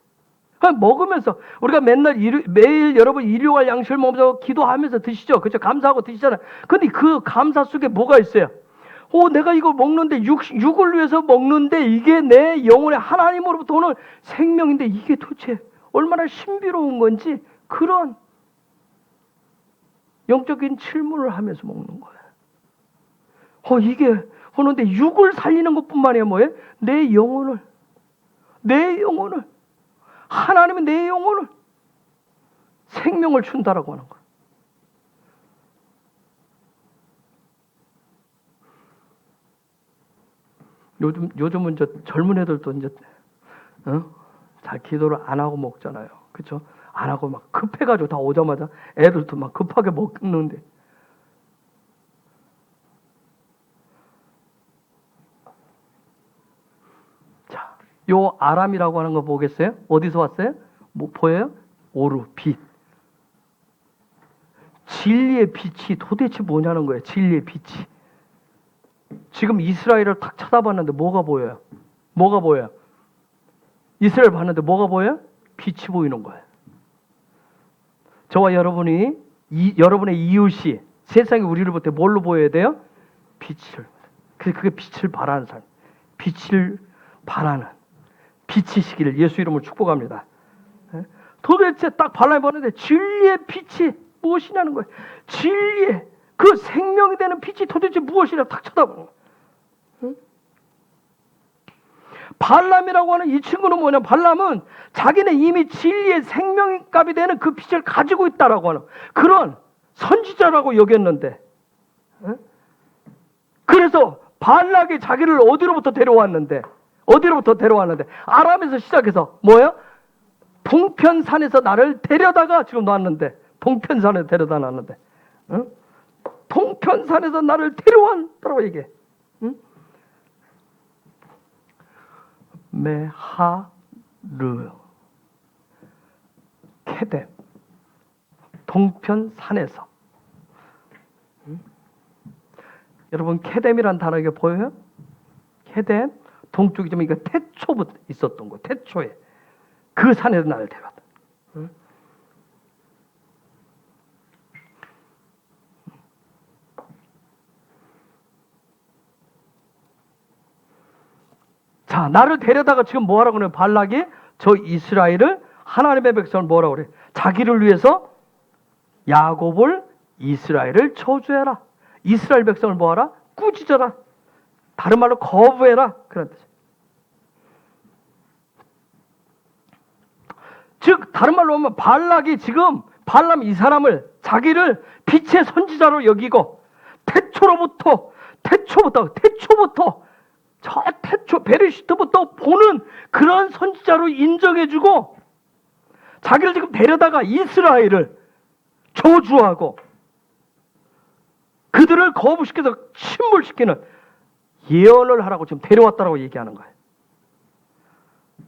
먹으면서 우리가 매일 여러분 일용할 양식을 먹으면서 기도하면서 드시죠. 그렇죠? 감사하고 드시잖아요. 근데 그 감사 속에 뭐가 있어요? 내가 이걸 먹는데 육을 위해서 먹는데 이게 내 영혼의 하나님으로부터 오는 생명인데 이게 도대체 얼마나 신비로운 건지 그런 영적인 질문을 하면서 먹는 거예요. 이게 그런데 육을 살리는 것뿐만 아니라 뭐예요? 내 영혼을 하나님은 내 영혼을 생명을 준다라고 하는 거예요. 요즘은 이제 젊은 애들도 이제 잘 기도를 안 하고 먹잖아요. 그렇죠? 안 하고 막 급해가지고 다 오자마자 애들도 막 급하게 먹는데. 자, 요 아람이라고 하는 거 보겠어요? 어디서 왔어요? 뭐 보여요? 오르, 빛. 진리의 빛이 도대체 뭐냐는 거예요. 진리의 빛이. 지금 이스라엘을 딱 쳐다봤는데 뭐가 보여요? 뭐가 보여요? 이스라엘 봤는데 뭐가 보여요? 빛이 보이는 거예요. 저와 여러분의 이웃이 세상에 우리를 볼 때 뭘로 보여야 돼요? 빛을. 그게 빛을 바라는 사람. 빛을 바라는 빛이시기를 예수 이름으로 축복합니다. 도대체 딱 발람이 보는데 진리의 빛이 무엇이냐는 거예요. 진리의 그 생명이 되는 빛이 도대체 무엇이냐 딱 쳐다보는 거예요. 발람이라고 하는 이 친구는 뭐냐? 발람은 자기는 이미 진리의 생명값이 되는 그 빛을 가지고 있다라고 하는 그런 선지자라고 여겼는데, 그래서 발락이 자기를 어디로부터 데려왔는데 아람에서 시작해서 뭐야? 동편산에서 나를 데려다가 지금 놨는데, 동편산에 데려다 놨는데, 동편산에서 나를 데려왔다고 얘기해. 메하르 케뎀 동편산에서. 여러분 케뎀이란 단어 이게 보여요? 케뎀 동쪽이지만 이거 태초부터 있었던 거. 태초에 그 산에서 나를 데려왔다. 자, 나를 데려다가 지금 뭐하라고 그래요? 발락이 저 이스라엘을 하나님의 백성을 뭐라고 그래? 자기를 위해서 야곱을 이스라엘을 저주해라. 이스라엘 백성을 뭐하라? 꾸짖어라. 다른 말로 거부해라 그런 뜻이에요. 즉 다른 말로 하면 발락이 지금 발람 이 사람을 자기를 빛의 선지자로 여기고 태초부터 저 태초 베르시트부터 보는 그런 선지자로 인정해주고 자기를 지금 데려다가 이스라엘을 저주하고 그들을 거부시켜서 침몰시키는 예언을 하라고 지금 데려왔다라고 얘기하는 거예요.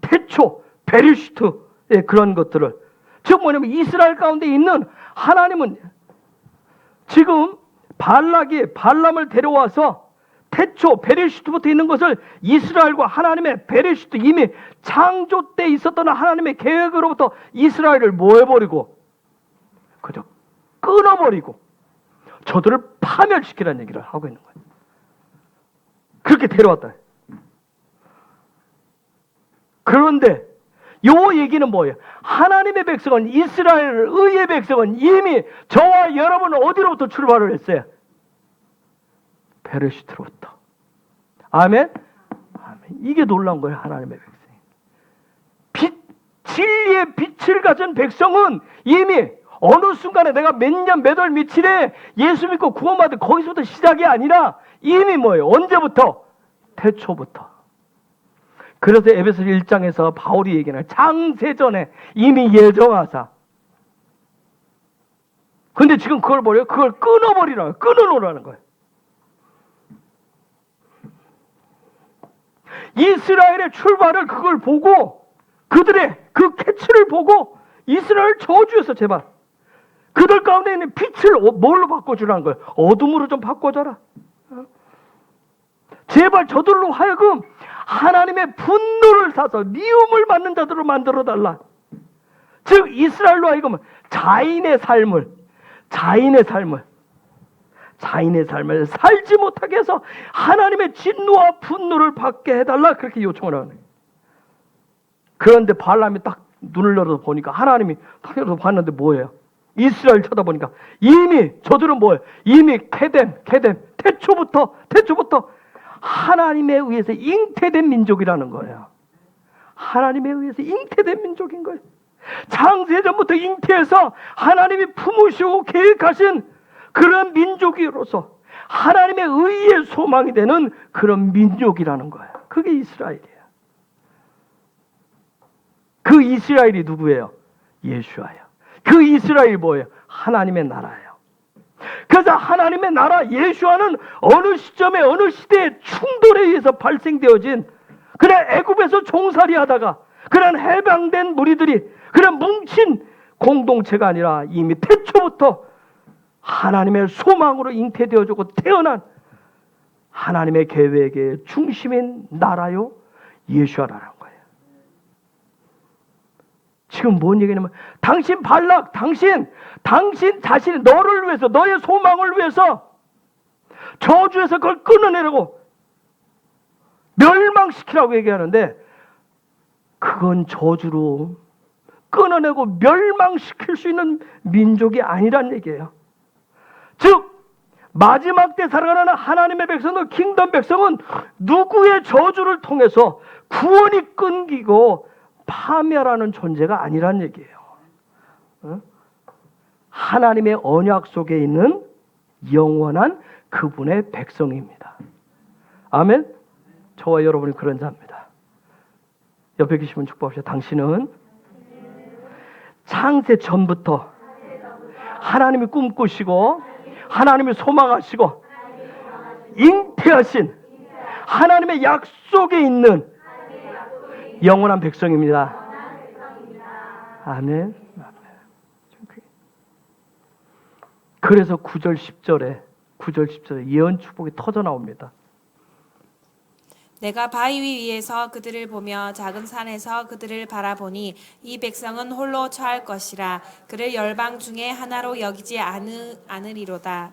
태초 베르시트의 그런 것들을 즉 뭐냐면 이스라엘 가운데 있는 하나님은 지금 발람을 데려와서 태초 베레시트부터 있는 것을 이스라엘과 하나님의 베레시트 이미 창조 때 있었던 하나님의 계획으로부터 이스라엘을 모해버리고 그저 끊어버리고 저들을 파멸시키라는 얘기를 하고 있는 거예요. 그렇게 데려왔다. 그런데 요 얘기는 뭐예요? 하나님의 백성은 이스라엘 의의 백성은 이미 저와 여러분은 어디로부터 출발을 했어요? 베레시트로부터. 아멘? 아멘. 이게 놀라운 거예요. 하나님의 백성이. 진리의 빛을 가진 백성은 이미 어느 순간에 내가 몇 년 몇 월 며칠에 예수 믿고 구원받은 거기서부터 시작이 아니라 이미 뭐예요? 언제부터? 태초부터. 그래서 에베소 1장에서 바울이 얘기하는 창세전에 이미 예정하사. 근데 지금 그걸 뭐래요? 그걸 끊어놓으라는 거예요. 이스라엘의 출발을 그걸 보고 그들의 그 캐치를 보고 이스라엘 저주해서 제발 그들 가운데 있는 빛을 뭘로 바꿔주라는 거예요? 어둠으로 좀 바꿔줘라. 제발 저들로 하여금 하나님의 분노를 사서 미움을 받는 자들로 만들어달라. 즉 이스라엘로 하여금 자인의 삶을 살지 못하게 해서 하나님의 진노와 분노를 받게 해달라 그렇게 요청을 하는 거예요. 그런데 발람이 딱 눈을 열어서 보니까 하나님이 딱 열어서 봤는데 뭐예요? 이스라엘 쳐다보니까 이미 저들은 뭐예요? 이미 케뎀 태초부터 하나님에 의해서 잉태된 민족이라는 거예요. 하나님에 의해서 잉태된 민족인 거예요. 창세전부터 잉태해서 하나님이 품으시고 계획하신 그런 민족으로서 하나님의 의의 소망이 되는 그런 민족이라는 거예요. 그게 이스라엘이에요. 그 이스라엘이 누구예요? 예수아예요. 그 이스라엘이 뭐예요? 하나님의 나라예요. 그래서 하나님의 나라 예수아는 어느 시점에 어느 시대의 충돌에 의해서 발생되어진 그냥 애굽에서 종살이 하다가 그런 해방된 무리들이 그냥 뭉친 공동체가 아니라 이미 태초부터 하나님의 소망으로 잉태되어지고 태어난 하나님의 계획의 중심인 나라요 예수아라는 거예요. 지금 뭔 얘기냐면 당신 발락, 당신 자신이 너를 위해서 너의 소망을 위해서 저주에서 그걸 끊어내려고 멸망시키라고 얘기하는데 그건 저주로 끊어내고 멸망시킬 수 있는 민족이 아니란 얘기예요. 즉 마지막 때 살아가는 하나님의 백성은 킹덤 백성은 누구의 저주를 통해서 구원이 끊기고 파멸하는 존재가 아니란 얘기예요. 하나님의 언약 속에 있는 영원한 그분의 백성입니다. 아멘? 저와 여러분이 그런 자입니다. 옆에 계시면 축복합시다. 당신은 창세 전부터 하나님이 꿈꾸시고 하나님이 소망하시고 잉태하신 하나님의 약속에 있는 영원한 백성입니다. 아멘. 그래서 9절 10절에 예언 축복이 터져 나옵니다. 내가 바위 위에서 그들을 보며 작은 산에서 그들을 바라보니 이 백성은 홀로 처할 것이라. 그를 열방 중에 하나로 여기지 않으리로다.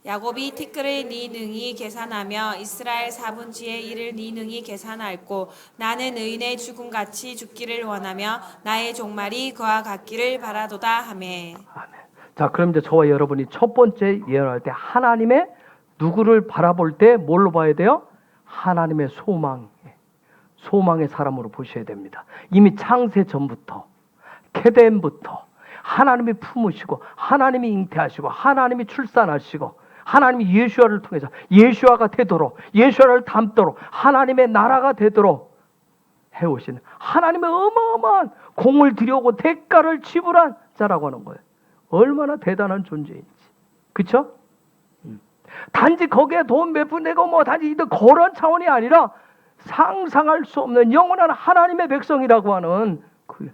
야곱이 티끌을 네 능히 계산하며 이스라엘 4분지의 1을 네 능히 계산할고 나는 의인의 죽음같이 죽기를 원하며 나의 종말이 그와 같기를 바라도다 하매. 아멘. 자, 그럼 이제 저와 여러분이 첫 번째 예언할 때 하나님의 누구를 바라볼 때 뭘로 봐야 돼요? 하나님의 소망의 사람으로 보셔야 됩니다. 이미 창세 전부터, 케덴부터 하나님이 품으시고, 하나님이 잉태하시고, 하나님이 출산하시고, 하나님이 예수아를 통해서 예수아가 되도록, 예수아를 닮도록, 하나님의 나라가 되도록 해오신 하나님의 어마어마한 공을 들여오고 대가를 지불한 자라고 하는 거예요. 얼마나 대단한 존재인지. 그렇죠? 단지 거기에 돈 몇 푼 내고 뭐 단지 그런 차원이 아니라 상상할 수 없는 영원한 하나님의 백성이라고 하는 그거예요.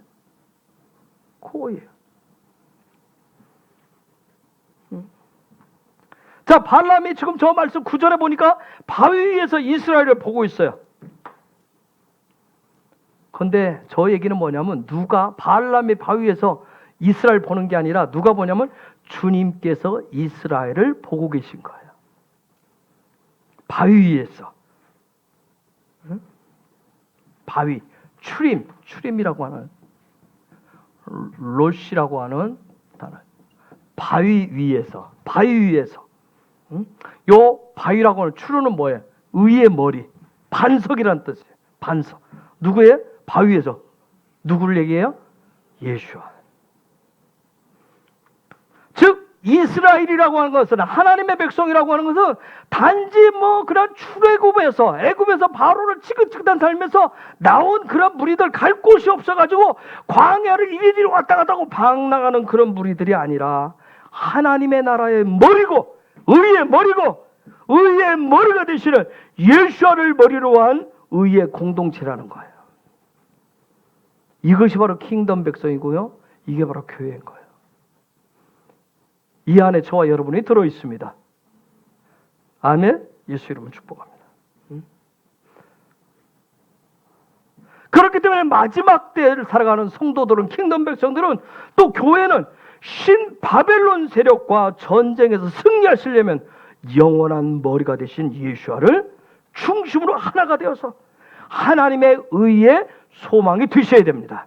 자, 발람이 지금 저 말씀 9절에 보니까 바위 위에서 이스라엘을 보고 있어요. 근데 저 얘기는 뭐냐면 발람이 바위 위에서 이스라엘 보는 게 아니라 누가 보냐면 주님께서 이스라엘을 보고 계신 거예요. 바위 위에서. 바위, 추림이라고 하는, 롯이라고 하는 단어. 바위 위에서. 요 바위라고 하는 추루는 뭐예요? 의의 머리, 반석이란 뜻이에요. 반석. 누구예요? 바위에서. 누구를 얘기해요? 예수와. 즉 이스라엘이라고 하는 것은, 하나님의 백성이라고 하는 것은 단지 그런 출애굽에서, 애굽에서 바로를 지긋지긋한 삶에서 나온 그런 무리들, 갈 곳이 없어가지고 광야를 이리저리 왔다 갔다 하고 방랑하는 그런 무리들이 아니라 하나님의 나라의 머리고, 의의 머리가 되시는 예수아를 머리로 한 의의 공동체라는 거예요. 이것이 바로 킹덤 백성이고요. 이게 바로 교회인 거예요. 이 안에 저와 여러분이 들어있습니다. 아멘. 예수 이름으로 축복합니다. 그렇기 때문에 마지막 때를 살아가는 성도들은, 킹덤 백성들은, 또 교회는 신 바벨론 세력과 전쟁에서 승리하시려면 영원한 머리가 되신 예수아를 중심으로 하나가 되어서 하나님의 의의 소망이 되셔야 됩니다.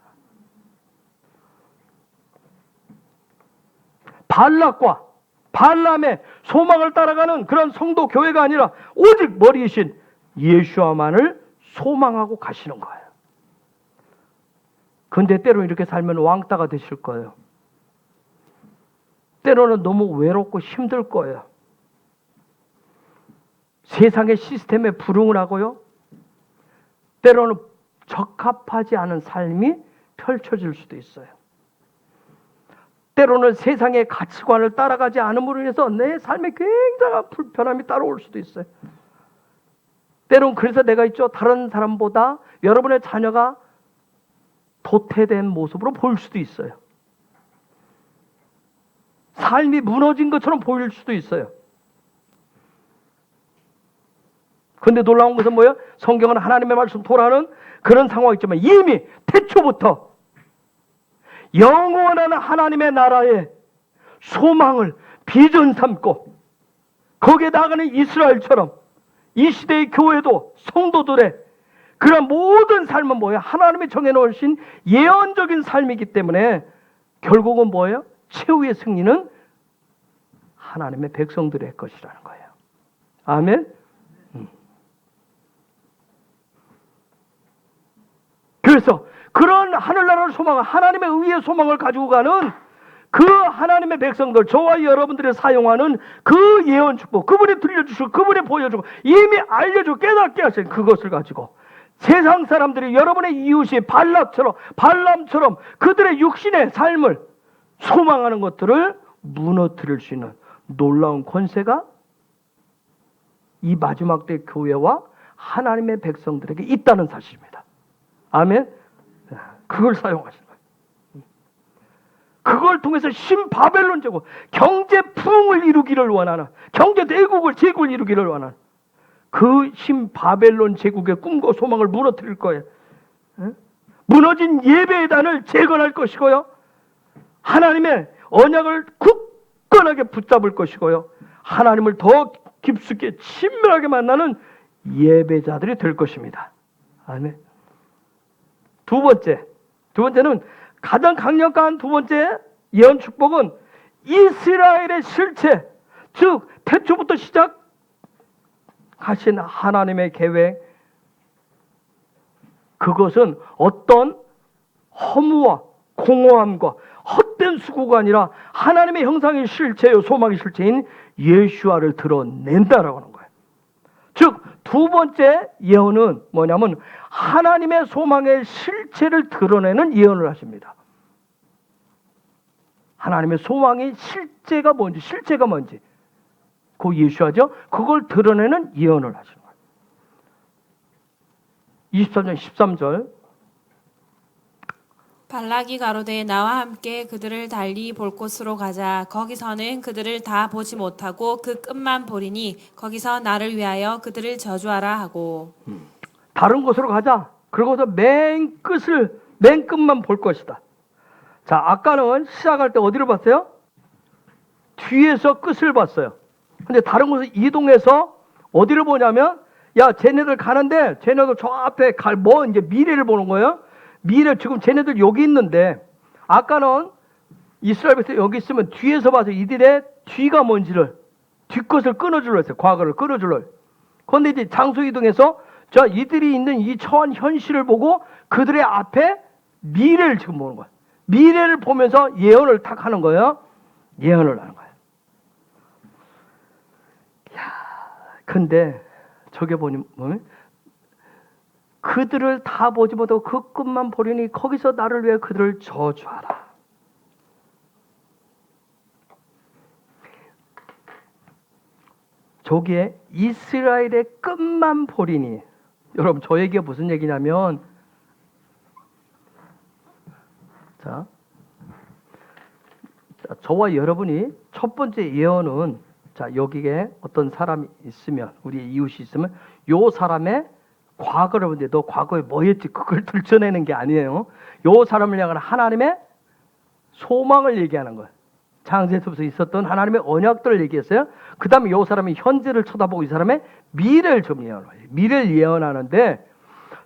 발락과 발람의 소망을 따라가는 그런 성도 교회가 아니라 오직 머리이신 예수아만을 소망하고 가시는 거예요. 근데 때로 이렇게 살면 왕따가 되실 거예요. 때로는 너무 외롭고 힘들 거예요. 세상의 시스템에 불응을 하고요. 때로는 적합하지 않은 삶이 펼쳐질 수도 있어요. 때로는 세상의 가치관을 따라가지 않음으로 인해서 내 삶에 굉장한 불편함이 따라올 수도 있어요. 때로는 그래서 내가 있죠. 다른 사람보다 여러분의 자녀가 도태된 모습으로 보일 수도 있어요. 삶이 무너진 것처럼 보일 수도 있어요. 그런데 놀라운 것은 뭐예요? 성경은 하나님의 말씀 토라는 그런 상황이 있지만 이미 태초부터 영원한 하나님의 나라의 소망을 비전 삼고 거기에 나아가는 이스라엘처럼 이 시대의 교회도 성도들의 그런 모든 삶은 뭐예요? 하나님이 정해놓으신 예언적인 삶이기 때문에 결국은 뭐예요? 최후의 승리는 하나님의 백성들의 것이라는 거예요. 아멘. 그래서 그런 하늘나라를 소망한 하나님의 의의 소망을 가지고 가는 그 하나님의 백성들, 저와 여러분들이 사용하는 그 예언 축복, 그분이 들려주시고 그분이 보여주고 이미 알려주고 깨닫게 하신 그것을 가지고 세상 사람들이 여러분의 이웃이 발람처럼 그들의 육신의 삶을 소망하는 것들을 무너뜨릴 수 있는 놀라운 권세가 이 마지막 때 교회와 하나님의 백성들에게 있다는 사실입니다. 아멘. 그걸 사용하시는 거예요. 그걸 통해서 신바벨론 제국, 경제 부흥을 이루기를 원하는, 경제 제국을 이루기를 원하는 그 신바벨론 제국의 꿈과 소망을 무너뜨릴 거예요. 무너진 예배의 단을 재건할 것이고요. 하나님의 언약을 굳건하게 붙잡을 것이고요. 하나님을 더 깊숙이 친밀하게 만나는 예배자들이 될 것입니다. 아멘. 두 번째는 가장 강력한 두 번째 예언 축복은 이스라엘의 실체, 즉 태초부터 시작한 하신 하나님의 계획, 그것은 어떤 허무와 공허함과 헛된 수고가 아니라 하나님의 형상의 실체요, 소망의 실체인 예수아를 드러낸다라고 하는 거예요. 즉, 두 번째 예언은 뭐냐면 하나님의 소망의 실체를 드러내는 예언을 하십니다. 하나님의 소망의 실체가 뭔지 그 예수아죠. 그걸 드러내는 예언을 하시는 거예요. 23장 13절. 발락이 가로되 나와 함께 그들을 달리 볼 곳으로 가자. 거기서는 그들을 다 보지 못하고 그 끝만 보리니 거기서 나를 위하여 그들을 저주하라 하고. 다른 곳으로 가자. 그러고서 맨 끝만 볼 것이다. 자, 아까는 시작할 때 어디를 봤어요? 뒤에서 끝을 봤어요. 근데 다른 곳에 이동해서 어디를 보냐면, 야, 쟤네들 가는데, 쟤네들 저 앞에 이제 미래를 보는 거예요. 미래, 지금 쟤네들 여기 있는데, 아까는 이스라엘 백성 여기 있으면 뒤에서 봐서 이들의 뒤가 뭔지를, 뒷것을 끊어줄러 했어요. 과거를 끊어줄러. 그런데 이제 장소 이동해서, 자, 이들이 있는 이 처한 현실을 보고 그들의 앞에 미래를 지금 보는 거예요. 미래를 보면서 예언을 탁 하는 거예요. 예언을 하는 거예요. 근데 저게 보면 그들을 다 보지 못하고 그 끝만 보리니 거기서 나를 위해 그들을 저주하라. 저기에 이스라엘의 끝만 보리니, 여러분 저 얘기가 무슨 얘기냐면, 자, 저와 여러분이 첫 번째 예언은, 자, 여기에 어떤 사람이 있으면, 우리의 이웃이 있으면 요 사람의 과거를 보는데 너 과거에 뭐 했지? 그걸 들춰내는 게 아니에요. 요 사람을 향한 하나님의 소망을 얘기하는 거예요. 창세에서부터 있었던 하나님의 언약들을 얘기했어요. 그 다음에 요 사람이 현재를 쳐다보고 이 사람의 미래를 좀 예언해요. 미래를 예언하는데,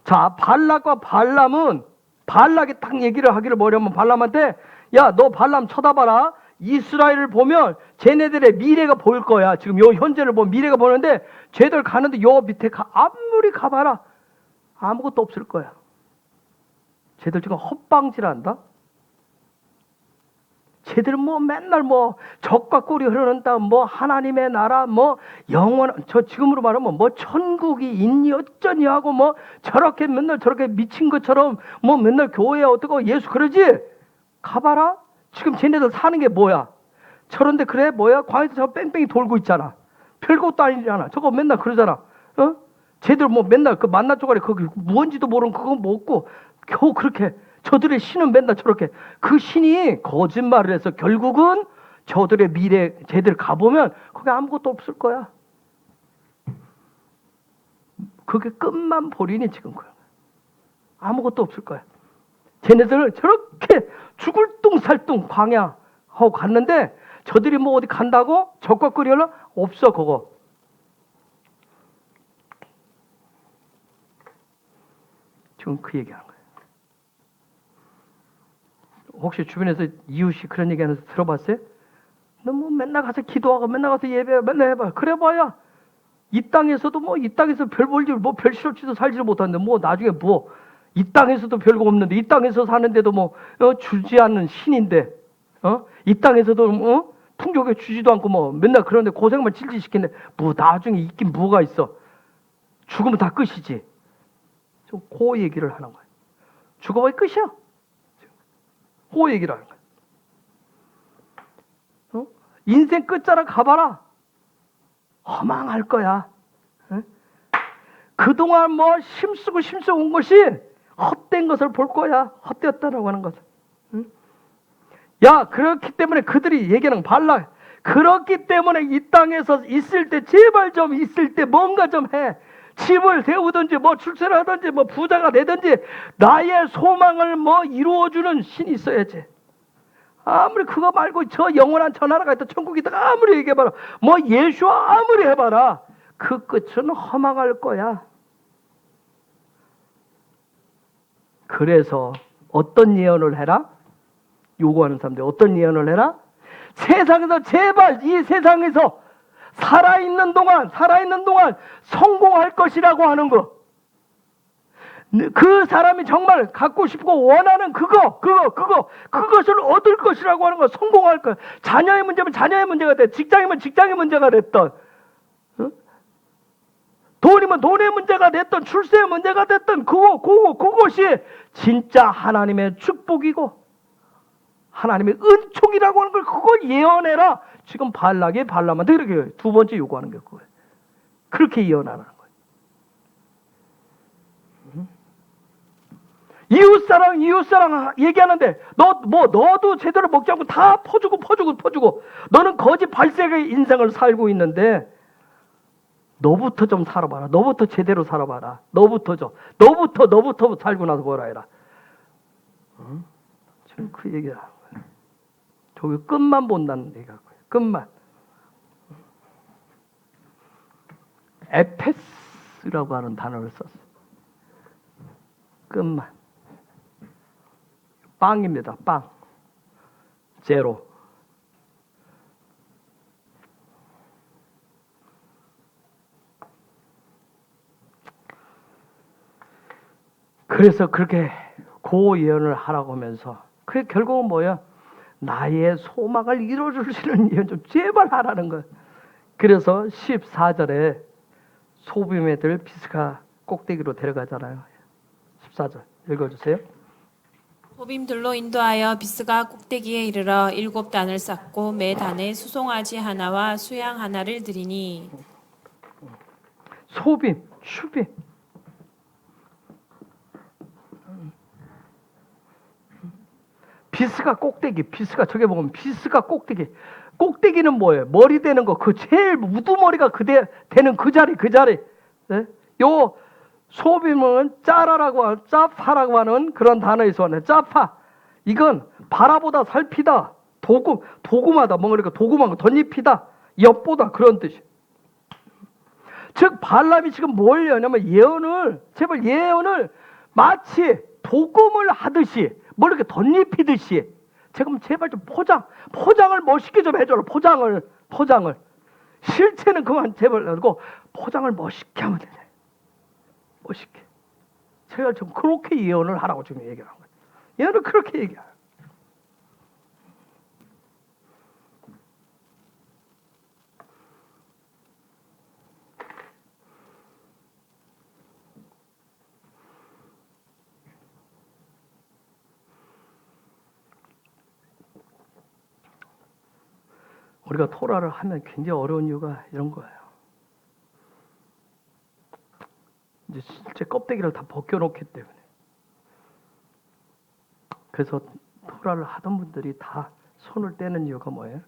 자, 발락과 발람은, 발락이 딱 얘기를 하기를 뭐냐면 발람한테, 야, 너 발람 쳐다봐라. 이스라엘을 보면 쟤네들의 미래가 보일 거야. 지금 요 현재를 보면 미래가 보이는데, 쟤들 가는데 요 밑에 아무리 가봐라 아무것도 없을 거야. 쟤들 지금 헛방질한다. 쟤들은 뭐 맨날 뭐 적과 꿀이 흐르는다, 뭐 하나님의 나라, 뭐 영원, 저 지금으로 말하면 뭐 천국이 있니 어쩌니 하고 뭐 저렇게 맨날 저렇게 미친 것처럼 뭐 맨날 교회에 어떻고 예수 그러지? 가봐라. 지금 쟤네들 사는 게 뭐야? 저런데 그래 뭐야? 광에서 저 뺑뺑이 돌고 있잖아. 별것도 아니잖아. 저거 맨날 그러잖아. 어? 쟤들 뭐 맨날 그 만나 쪼가리 거기 뭔지도 모르는 그거 먹고 겨우 그렇게, 저들의 신은 맨날 저렇게, 그 신이 거짓말을 해서 결국은 저들의 미래, 쟤들 가보면 거기 아무것도 없을 거야. 그게 끝만 보리니 지금 거야. 아무것도 없을 거야. 쟤네들 저렇게 죽을 뚱살뚱 광야하고 갔는데, 저들이 뭐 어디 간다고? 적과 끓여라? 없어, 그거. 지금 그 얘기하는 거예요. 혹시 주변에서 이웃이 그런 얘기하는 거 들어봤어요? 너 뭐 맨날 가서 기도하고 맨날 가서 예배 맨날 해봐. 그래 봐야 이 땅에서도 뭐 이 땅에서 별 볼일 뭐 별 실없이도 살지를 못하는데 뭐 나중에 뭐 이 땅에서도 별거 없는데 이 땅에서 사는데도 뭐 주지 않는 신인데 이 땅에서도 풍족에 주지도 않고 뭐 맨날 그런데 고생만 질질 시키는데 뭐 나중에 있긴 뭐가 있어. 죽으면 다 끝이지. 좀 그 얘기를 하는 거예요. 죽어봐야 끝이야. 그 얘기를 하는 거예요. 인생 끝자락 가봐라. 허망할 거야. 그동안 뭐 힘쓰고 온 것이 헛된 것을 볼 거야. 헛되었다라고 하는 거죠. 야, 그렇기 때문에 그들이 얘기하는 발락, 그렇기 때문에 이 땅에서 있을 때 제발 좀 있을 때 뭔가 좀 해. 집을 세우든지 뭐 출세를 하든지 뭐 부자가 되든지 나의 소망을 뭐 이루어주는 신이 있어야지. 아무리 그거 말고 저 영원한 저 나라가 있다, 천국이 있다 아무리 얘기해봐라, 뭐 예수와 아무리 해봐라, 그 끝은 허망할 거야. 그래서 어떤 예언을 해라? 요구하는 사람들이 어떤 예언을 해라? 세상에서 제발 이 세상에서 살아있는 동안 성공할 것이라고 하는 거. 그 사람이 정말 갖고 싶고 원하는 그것을 얻을 것이라고 하는 거, 성공할 것. 자녀의 문제면 자녀의 문제가 됐, 직장이면 직장의 문제가 됐던, 돈이면 돈의 문제가 됐던, 출세의 문제가 됐던, 그것이 진짜 하나님의 축복이고, 하나님의 은총이라고 하는 걸 그걸 예언해라. 지금 발람한테 이렇게 두 번째 요구하는 게 그거예요. 그렇게 예언하라는 거예요. 이웃사랑 얘기하는데 너도 제대로 먹지 않고 다 퍼주고 너는 거짓 발색의 인생을 살고 있는데 너부터 좀 살아봐라. 너부터 제대로 살아봐라. 너부터 살고 나서 뭐라 해라. 지금 그 얘기야. 저기 끝만 본다는 얘기야. 끝만. 에페스라고 하는 단어를 썼어. 끝만. 빵입니다. 빵. 제로. 그래서 그렇게 고 예언을 하라고 하면서 그게 결국은 뭐야? 나의 소망을 이루어주시는 예언 좀 제발 하라는 거야. 그래서 14절에 소빔에 들 비스가 꼭대기로 데려가잖아요. 14절 읽어주세요. 소빔들로 인도하여 비스가 꼭대기에 이르러 7단을 쌓고 매 단에 수송아지 하나와 수양 하나를 드리니. 소빔, 슈빔. 비스가 꼭대기, 비스가 저게 보면 비스가 꼭대기. 꼭대기는 뭐예요? 머리 되는 거, 그 제일 우두머리가 되는 그 자리. 네? 요 소빔은 짜파라고 하는 그런 단어에서 왔네. 짜파. 이건 바라보다 살피다. 도구마다 뭔가 이렇게 도구만 거 덧입히다. 엿보다 그런 뜻이. 즉 발람이 지금 뭘 하냐면 예언을 마치 도금을 하듯이 뭘 이렇게 덧입히듯이 지금 제발 좀 포장을 멋있게 좀 해줘라. 포장을 실체는 그만 제발 하고 포장을 멋있게 하면 되네. 멋있게. 제가 좀 그렇게 예언을 하라고 지금 얘기하는 거예요. 예언을 그렇게 얘기해요. 우리가 토라를 하면 굉장히 어려운 이유가 이런 거예요. 이제 실제 껍데기를 다 벗겨놓기 때문에. 그래서 토라를 하던 분들이 다 손을 떼는 이유가 뭐예요?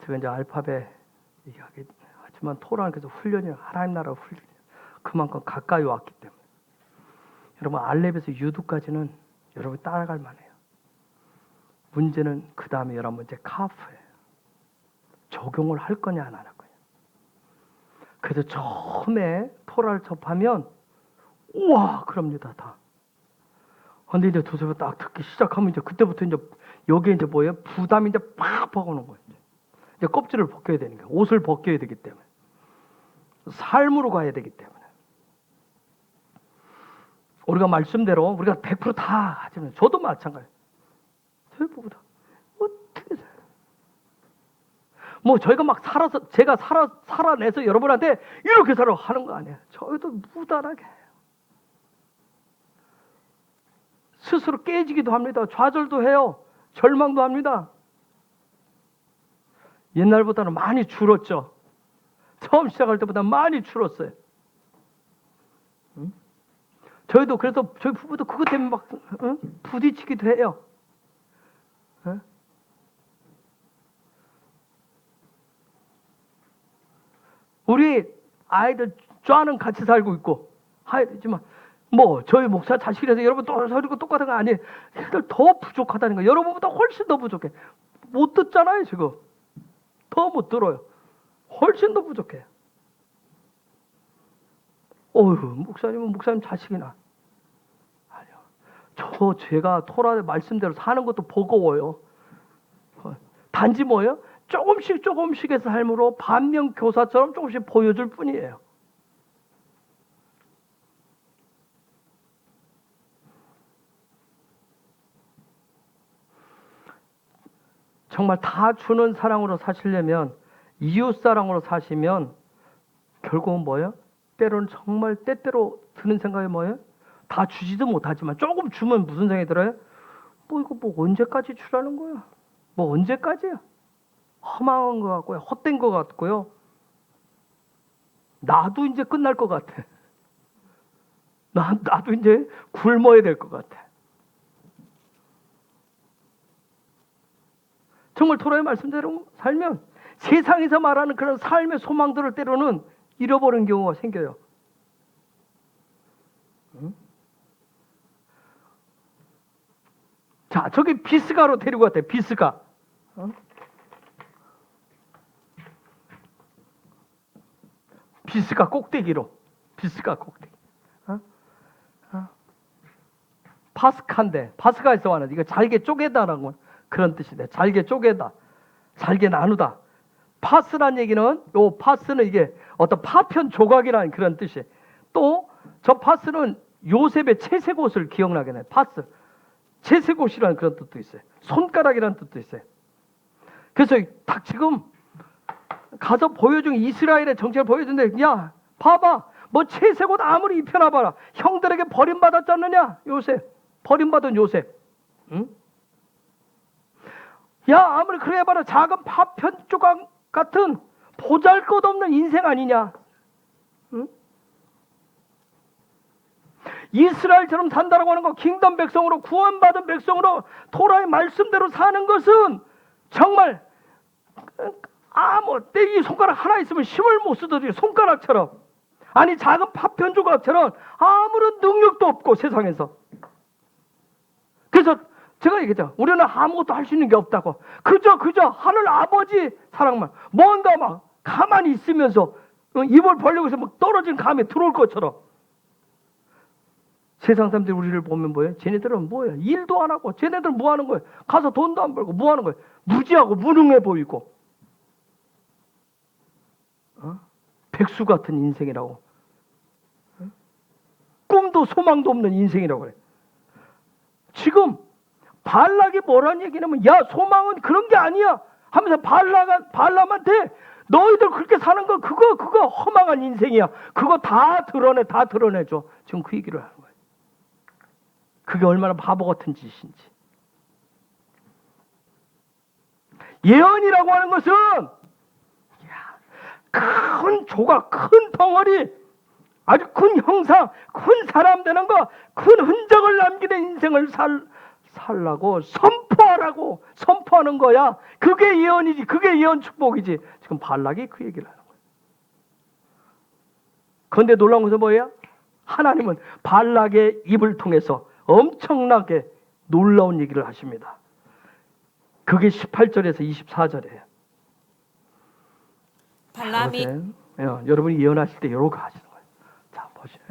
제가 이제 알파벳 얘기하긴 하지만 토라는 그래서 훈련이 하나님 나라 훈련이 그만큼 가까이 왔기 때문에. 여러분 알렙에서 유두까지는 여러분이 따라갈 만해요. 문제는 그 다음에 여러분 문제 카프예요. 적용을 할 거냐 안 할 거냐. 그래서 처음에 토라를 접하면 우와 그럽니다 다. 근데 이제 두세 번 딱 듣기 시작하면 이제 그때부터 이제 여기에 이제 뭐예요? 부담이 이제 팍 박아오는 거예요. 이제 껍질을 벗겨야 되는 거예요. 옷을 벗겨야 되기 때문에. 삶으로 가야 되기 때문에. 우리가 말씀대로 우리가 100% 다 하지만 저도 마찬가지예요. 대부분 다 어떻게 살아요? 뭐 저희가 막 제가 살아내서 여러분한테 이렇게 살아 하는 거 아니에요. 저희도 무단하게 해요. 스스로 깨지기도 합니다. 좌절도 해요. 절망도 합니다. 옛날보다는 많이 줄었죠. 처음 시작할 때보다 많이 줄었어요. 저희도 그래서 저희 부부도 그것 때문에 막 부딪히기도 해요. 우리 아이들 쫙는 같이 살고 있고 하지만 뭐 저희 목사 자식이라서 여러분 또 저리고 똑같은 거 아니에요. 애들 더 부족하다는 거. 여러분보다 훨씬 더 부족해. 못 듣잖아요 지금. 더 못 들어요. 훨씬 더 부족해요. 목사님은 목사님 자식이나. 아니요. 제가 토라의 말씀대로 사는 것도 버거워요. 단지 뭐예요? 조금씩의 삶으로 반면교사처럼 조금씩 보여줄 뿐이에요. 정말 다 주는 사랑으로 사시려면, 이웃사랑으로 사시면 결국은 뭐예요? 때로는 정말 때때로 드는 생각이 뭐예요? 다 주지도 못하지만 조금 주면 무슨 생각이 들어요? 이거 언제까지 주라는 거야? 언제까지야? 허망한 것 같고요. 헛된 것 같고요. 나도 이제 끝날 것 같아. 나도 이제 굶어야 될 것 같아. 정말 토라의 말씀대로 살면 세상에서 말하는 그런 삶의 소망들을 때로는 잃어버린 경우가 생겨요. 자, 저기 비스가로 데리고 갔대. 비스가. 비스가 꼭대기로. 비스가 꼭대기. 파스카인데, 파스카에서 왔는데 이거 잘게 쪼개다라고 그런 뜻이네. 잘게 쪼개다. 잘게 나누다. 파스란 얘기는, 파스는 이게 어떤 파편 조각이라는 그런 뜻이에요. 또 저 파스는 요셉의 채색옷을 기억나게 해. 파스. 채색옷이라는 그런 뜻도 있어요. 손가락이라는 뜻도 있어요. 그래서 딱 지금 가서 보여준 이스라엘의 정체를 보여준데, 야 봐봐, 채색옷 아무리 입혀놔봐라, 형들에게 버림받았지 않느냐 요셉. 버림받은 요셉. 응? 야 아무리 그래 해봐라, 작은 파편 조각 같은 보잘것없는 인생 아니냐. 응? 이스라엘처럼 산다라고 하는 거, 킹덤 백성으로, 구원받은 백성으로 토라의 말씀대로 사는 것은 정말 이 손가락 하나 있으면 힘을 못 쓰듯이 손가락처럼, 아니 작은 파편 조각처럼 아무런 능력도 없고 세상에서. 그래서 제가 얘기했죠. 우리는 아무것도 할 수 있는 게 없다고. 그저 하늘 아버지 사랑만, 뭔가 막 가만히 있으면서 입을 벌리고 있으면 막 떨어진 감이 들어올 것처럼. 세상 사람들이 우리를 보면 뭐예요? 쟤네들은 뭐예요? 일도 안 하고, 쟤네들은 뭐 하는 거예요? 가서 돈도 안 벌고 뭐 하는 거예요? 무지하고 무능해 보이고, 백수 같은 인생이라고, 꿈도 소망도 없는 인생이라고 그래. 지금 발락이 뭐라는 얘기냐면, 야 소망은 그런 게 아니야 하면서 발람한테 너희들 그렇게 사는 거 그거 허망한 인생이야. 그거 다 드러내줘. 지금 그 얘기를 하는 거예요. 그게 얼마나 바보 같은 짓인지. 예언이라고 하는 것은 큰 조각, 큰 덩어리, 아주 큰 형상, 큰 사람 되는 거, 큰 흔적을 남기는 인생을 살라고 선포하는 거야. 그게 예언이지. 그게 예언 축복이지. 지금 발락이 그 얘기를 하는 거예요. 그런데 놀라운 것은 뭐예요? 하나님은 발락의 입을 통해서 엄청나게 놀라운 얘기를 하십니다. 그게 18절에서 24절이에요. 발람이 여러분이 예언하실 때 이렇게 하시는 거예요. 자, 보시죠.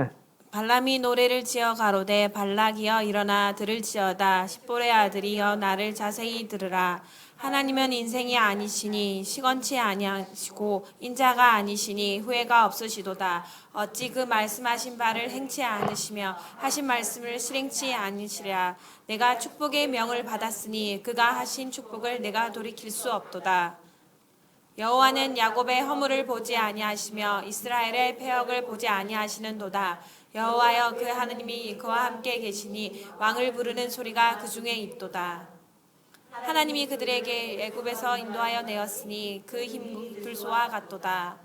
발람이 노래를 지어 가로되 발락이여 일어나 들을지어다. 십볼의 아들이여 나를 자세히 들으라. 하나님은 인생이 아니시니 시건치 아니하시고 인자가 아니시니 후회가 없으시도다. 어찌 그 말씀하신 바를 행치 않으시며 하신 말씀을 실행치 아니시랴. 내가 축복의 명을 받았으니 그가 하신 축복을 내가 돌이킬 수 없도다. 여호와는 야곱의 허물을 보지 아니하시며 이스라엘의 패역을 보지 아니하시는도다. 여호와여 그 하느님이 그와 함께 계시니 왕을 부르는 소리가 그 중에 있도다. 하나님이 그들에게 애굽에서 인도하여 내었으니 그 힘 불소와 같도다.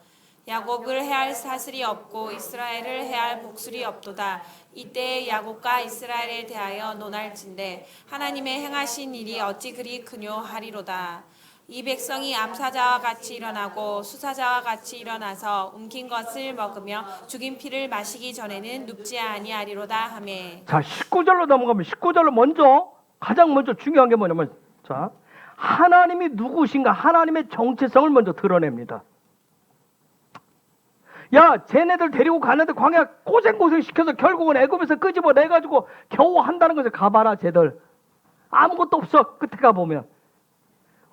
야곱을 해할 사슬이 없고 이스라엘을 해할 복술이 없도다. 이때에 야곱과 이스라엘에 대하여 논할진대 하나님의 행하신 일이 어찌 그리 크뇨 하리로다. 이 백성이 암사자와 같이 일어나고 수사자와 같이 일어나서 움킨 것을 먹으며 죽인 피를 마시기 전에는 눕지 아니하리로다 하매. 자, 19절로 넘어가면 19절로 가장 먼저 중요한 게 뭐냐면, 자, 하나님이 누구신가, 하나님의 정체성을 먼저 드러냅니다. 야, 쟤네들 데리고 가는데 광야 고생 시켜서 결국은 애굽에서 끄집어내가지고 겨우 한다는 것을 가봐라. 쟤들 아무것도 없어. 끝에 가보면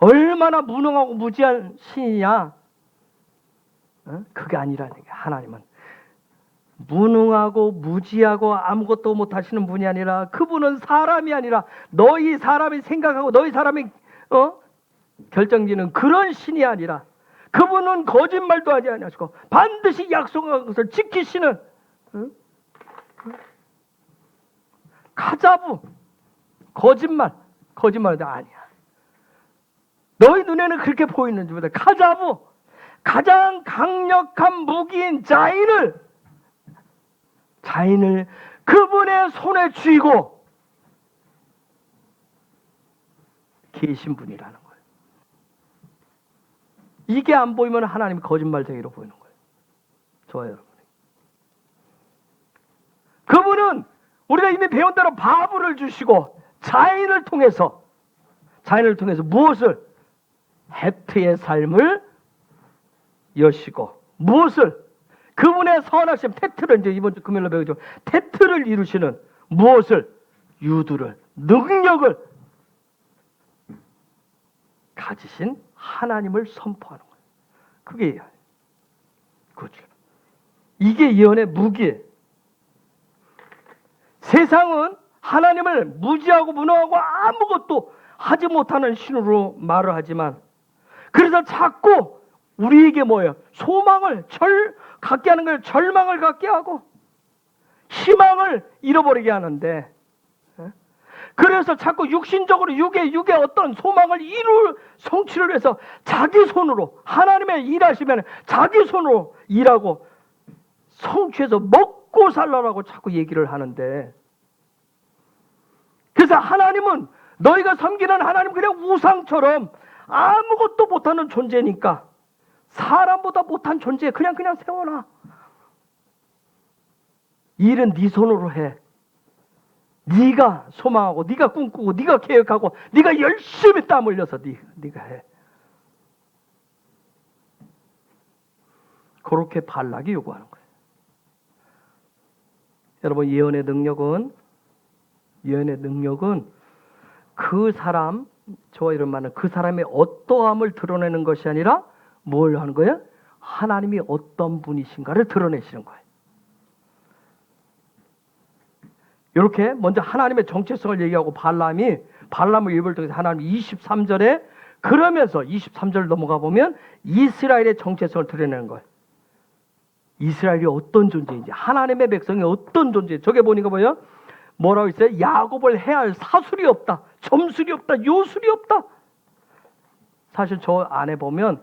얼마나 무능하고 무지한 신이냐? 그게 아니라는 게 하나님은 무능하고 무지하고 아무것도 못하시는 분이 아니라 그분은 사람이 아니라 너희 사람이 생각하고 너희 사람이 결정지는 그런 신이 아니라 그분은 거짓말도 하지 아니하시고 반드시 약속한 것을 지키시는 가자부 거짓말도 아니야. 너희 눈에는 그렇게 보이는지 보다 가자부 가장 강력한 무기인 자인을 그분의 손에 쥐고 계신 분이라는 거예요. 이게 안 보이면 하나님이 거짓말쟁이로 보이는 거예요. 좋아요, 여러분. 그분은 우리가 이미 배운 대로 바브를 주시고 자인을 통해서 무엇을? 해트의 삶을 여시고 무엇을? 그분의 선하심, 테트를 이제 이번 주 금요일로 배우죠. 테트를 이루시는 무엇을? 유두를, 능력을 가지신 하나님을 선포하는 거예요. 그게 그렇죠. 이게 예언의 무기예요. 세상은 하나님을 무지하고 무능하고 아무것도 하지 못하는 신으로 말을 하지만 그래서 자꾸 우리에게 뭐예요? 소망을 갖게 하는 거예요. 절망을 갖게 하고 희망을 잃어버리게 하는데 그래서 자꾸 육신적으로 육의 어떤 소망을 성취를 위해서 자기 손으로 하나님의 일하시면 자기 손으로 일하고 성취해서 먹고 살라라고 자꾸 얘기를 하는데 그래서 하나님은 너희가 섬기는 하나님 그냥 우상처럼 아무것도 못하는 존재니까 사람보다 못한 존재 그냥 세워놔. 일은 네 손으로 해. 네가 소망하고 네가 꿈꾸고 네가 계획하고 네가 열심히 땀 흘려서 네가 해. 그렇게 발락이 요구하는 거예요. 여러분 예언의 능력은 그 사람 저와 이런 말은 그 사람의 어떠함을 드러내는 것이 아니라 뭘 하는 거예요? 하나님이 어떤 분이신가를 드러내시는 거예요. 이렇게 먼저 하나님의 정체성을 얘기하고 발람을 입을 통해서 하나님 23절에 그러면서 23절 넘어가 보면 이스라엘의 정체성을 드러내는 거예요. 이스라엘이 어떤 존재인지 하나님의 백성이 어떤 존재인지 저게 보니까 뭐예요? 뭐라고 있어요? 야곱을 해할 사술이 없다. 점술이 없다. 요술이 없다. 사실 저 안에 보면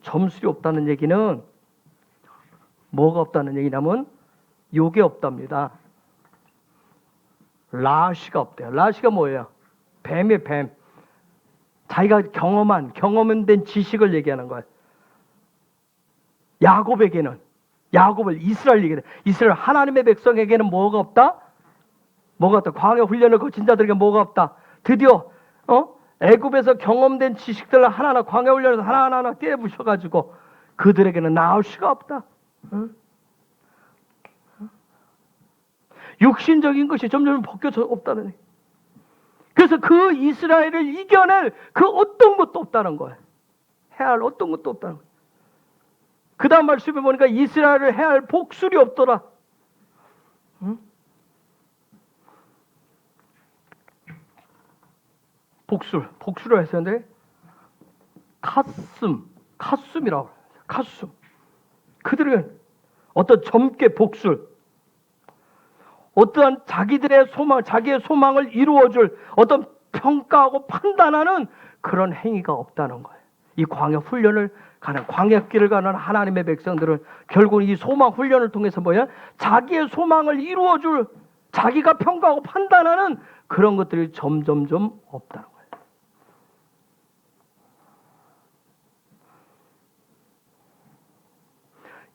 점술이 없다는 얘기는 뭐가 없다는 얘기냐면 요게 없답니다. 라시가 없대요. 라시가 뭐예요? 뱀이에요, 뱀. 자기가 경험된 지식을 얘기하는 거예요. 이스라엘 하나님의 백성에게는 뭐가 없다? 광야 훈련을 거친 자들에게 뭐가 없다? 드디어 애굽에서 경험된 지식들을 하나하나 광야 훈련에서 하나하나 떼부셔가지고 그들에게는 나올 수가 없다. 육신적인 것이 점점 벗겨져 없다는 얘기. 그래서 그 이스라엘을 이겨낼 그 어떤 것도 없다는 거예요. 해야 할 어떤 것도 없다는 거예요. 그 다음 말씀에 보니까 이스라엘을 해야 할 복술이 없더라. 복술을 했었는데 카숨이라고 해요. 카숨. 그들은 어떤 젊게 복술, 어떠한 자기의 소망을 이루어줄 어떤 평가하고 판단하는 그런 행위가 없다는 거예요. 이 광야길을 가는 하나님의 백성들은 결국 이 소망 훈련을 통해서 뭐야? 자기의 소망을 이루어줄 자기가 평가하고 판단하는 그런 것들이 점점점 없다는 거예요.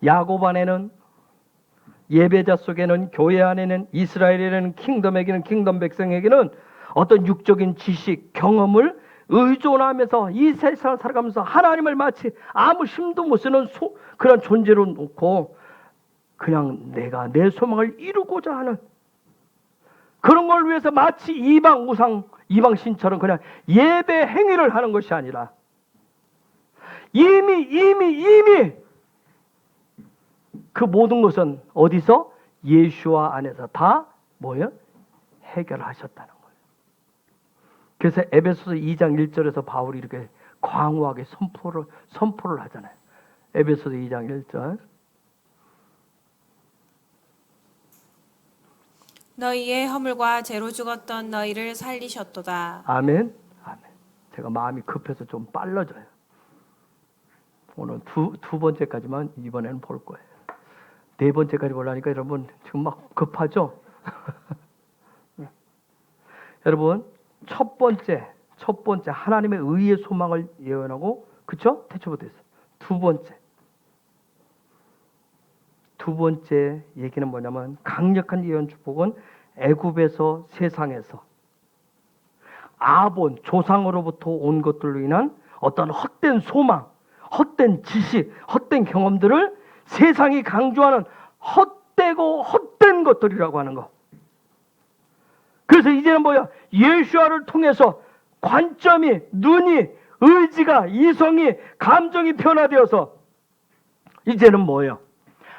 야곱 안에는 예배자 속에는 교회 안에는 이스라엘에는 킹덤 백성에게는 어떤 육적인 지식, 경험을 의존하면서 이 세상을 살아가면서 하나님을 마치 아무 힘도 못 쓰는 그런 존재로 놓고 그냥 내가 내 소망을 이루고자 하는 그런 걸 위해서 마치 이방 우상 이방신처럼 그냥 예배 행위를 하는 것이 아니라 이미 그 모든 것은 어디서? 예수와 안에서 다 뭐예요? 해결하셨다는 거예요. 그래서 에베소서 2장 1절에서 바울이 이렇게 광호하게 선포를 하잖아요. 에베소서 2장 1절. 너희의 허물과 죄로 죽었던 너희를 살리셨도다. 아멘. 아멘. 제가 마음이 급해서 좀 빨라져요. 오늘 두 번째까지만 이번에는 볼 거예요. 네 번째까지 보려니까 여러분 지금 막 급하죠? 여러분 첫 번째 하나님의 의의 소망을 예언하고, 그렇죠? 태초부터 했어요. 두 번째 얘기는 뭐냐면 강력한 예언 축복은 애굽에서 세상에서 아본 조상으로부터 온 것들로 인한 어떤 헛된 소망, 헛된 지식, 헛된 경험들을 세상이 강조하는 헛되고 헛된 것들이라고 하는 거. 그래서 이제는 뭐야? 예수와를 통해서 관점이, 눈이, 의지가, 이성이, 감정이 변화되어서 이제는 뭐예요?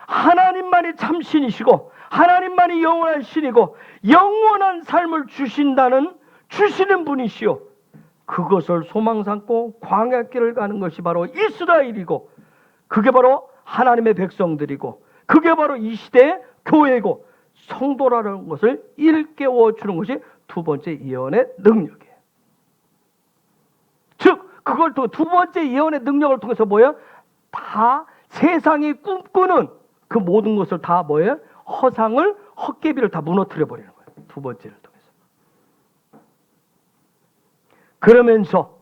하나님만이 참 신이시고 하나님만이 영원한 신이고 영원한 삶을 주시는 분이시오. 그것을 소망 삼고 광야길을 가는 것이 바로 이스라엘이고, 그게 바로 하나님의 백성들이고, 그게 바로 이 시대의 교회고 성도라는 것을 일깨워 주는 것이 두 번째 예언의 능력이에요. 즉 그걸 또 두 번째 예언의 능력을 통해서 뭐예요? 다 세상이 꿈꾸는 그 모든 것을 다 뭐예요? 허상을, 헛개비를 다 무너뜨려 버리는 거예요. 두 번째를 통해서. 그러면서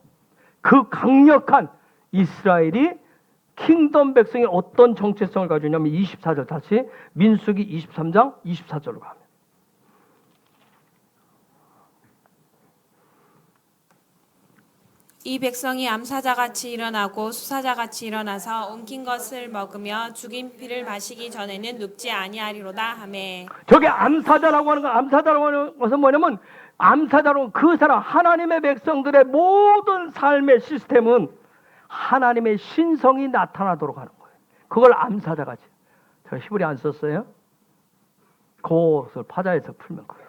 그 강력한 이스라엘이 킹덤 백성이 어떤 정체성을 가지고 있냐면 24절, 다시 민수기 23장 24절로 가면, 이 백성이 암사자같이 일어나고 수사자같이 일어나서 옮긴 것을 먹으며 죽인 피를 마시기 전에는 눕지 아니하리로다 하매. 저게 암사자라고 하는 것은 뭐냐면, 암사자로 그 사람 하나님의 백성들의 모든 삶의 시스템은 하나님의 신성이 나타나도록 하는 거예요. 그걸 암사자같이. 제가 히브리 안 썼어요. 그것을 파자에서 풀면 그래요.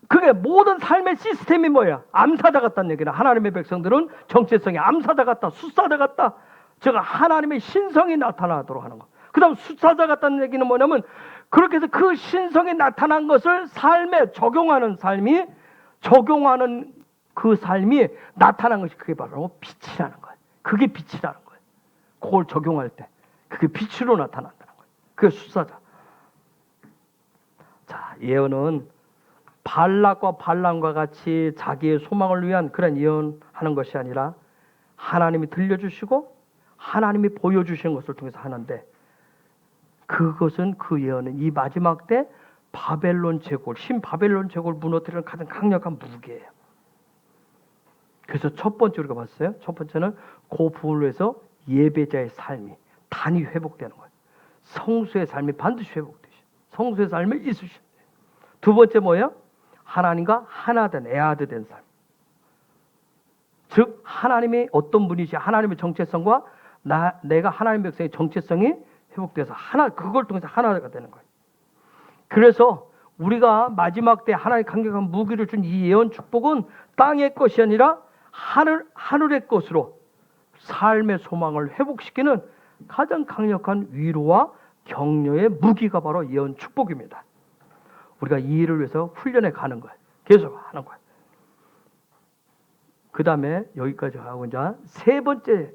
그게 모든 삶의 시스템이 뭐야? 암사자 같다는 얘기는 하나님의 백성들은 정체성이 암사자 같다, 수사자 같다. 즉 하나님의 신성이 나타나도록 하는 거. 그 다음 수사자 같다는 얘기는 뭐냐면, 그렇게 해서 그 신성이 나타난 것을 삶에 적용하는 그 삶이 나타난 것이 그게 바로 빛이라는 거예요. 그게 빛이라는 거예요. 그걸 적용할 때 그게 빛으로 나타난다는 거예요. 그게 수사자. 자, 예언은 발락과 발람과 같이 자기의 소망을 위한 그런 예언하는 것이 아니라 하나님이 들려주시고 하나님이 보여주시는 것을 통해서 하는데, 그것은 그 예언은 이 마지막 때 바벨론 제국, 신바벨론 제국을 무너뜨리는 가장 강력한 무기예요. 그래서 첫 번째 우리가 봤어요. 첫 번째는 그 부분으로 해서 예배자의 삶이 단이 회복되는 거예요. 성수의 삶이 반드시 회복되시. 성수의 삶을 있으셔야 돼요. 두 번째 뭐예요? 하나님과 하나된 에아드 된 삶. 즉 하나님이 어떤 분이시, 하나님의 정체성과 내가 하나님의 백성의 정체성이 회복돼서 그걸 통해서 하나가 되는 거예요. 그래서 우리가 마지막 때 하나님의 강력한 무기를 준 이 예언 축복은 땅의 것이 아니라 하늘의 것으로 삶의 소망을 회복시키는 가장 강력한 위로와 격려의 무기가 바로 예언 축복입니다. 우리가 이 일을 위해서 훈련해 가는 거예요. 계속 하는 거예요. 그 다음에 여기까지 하고 이제 세 번째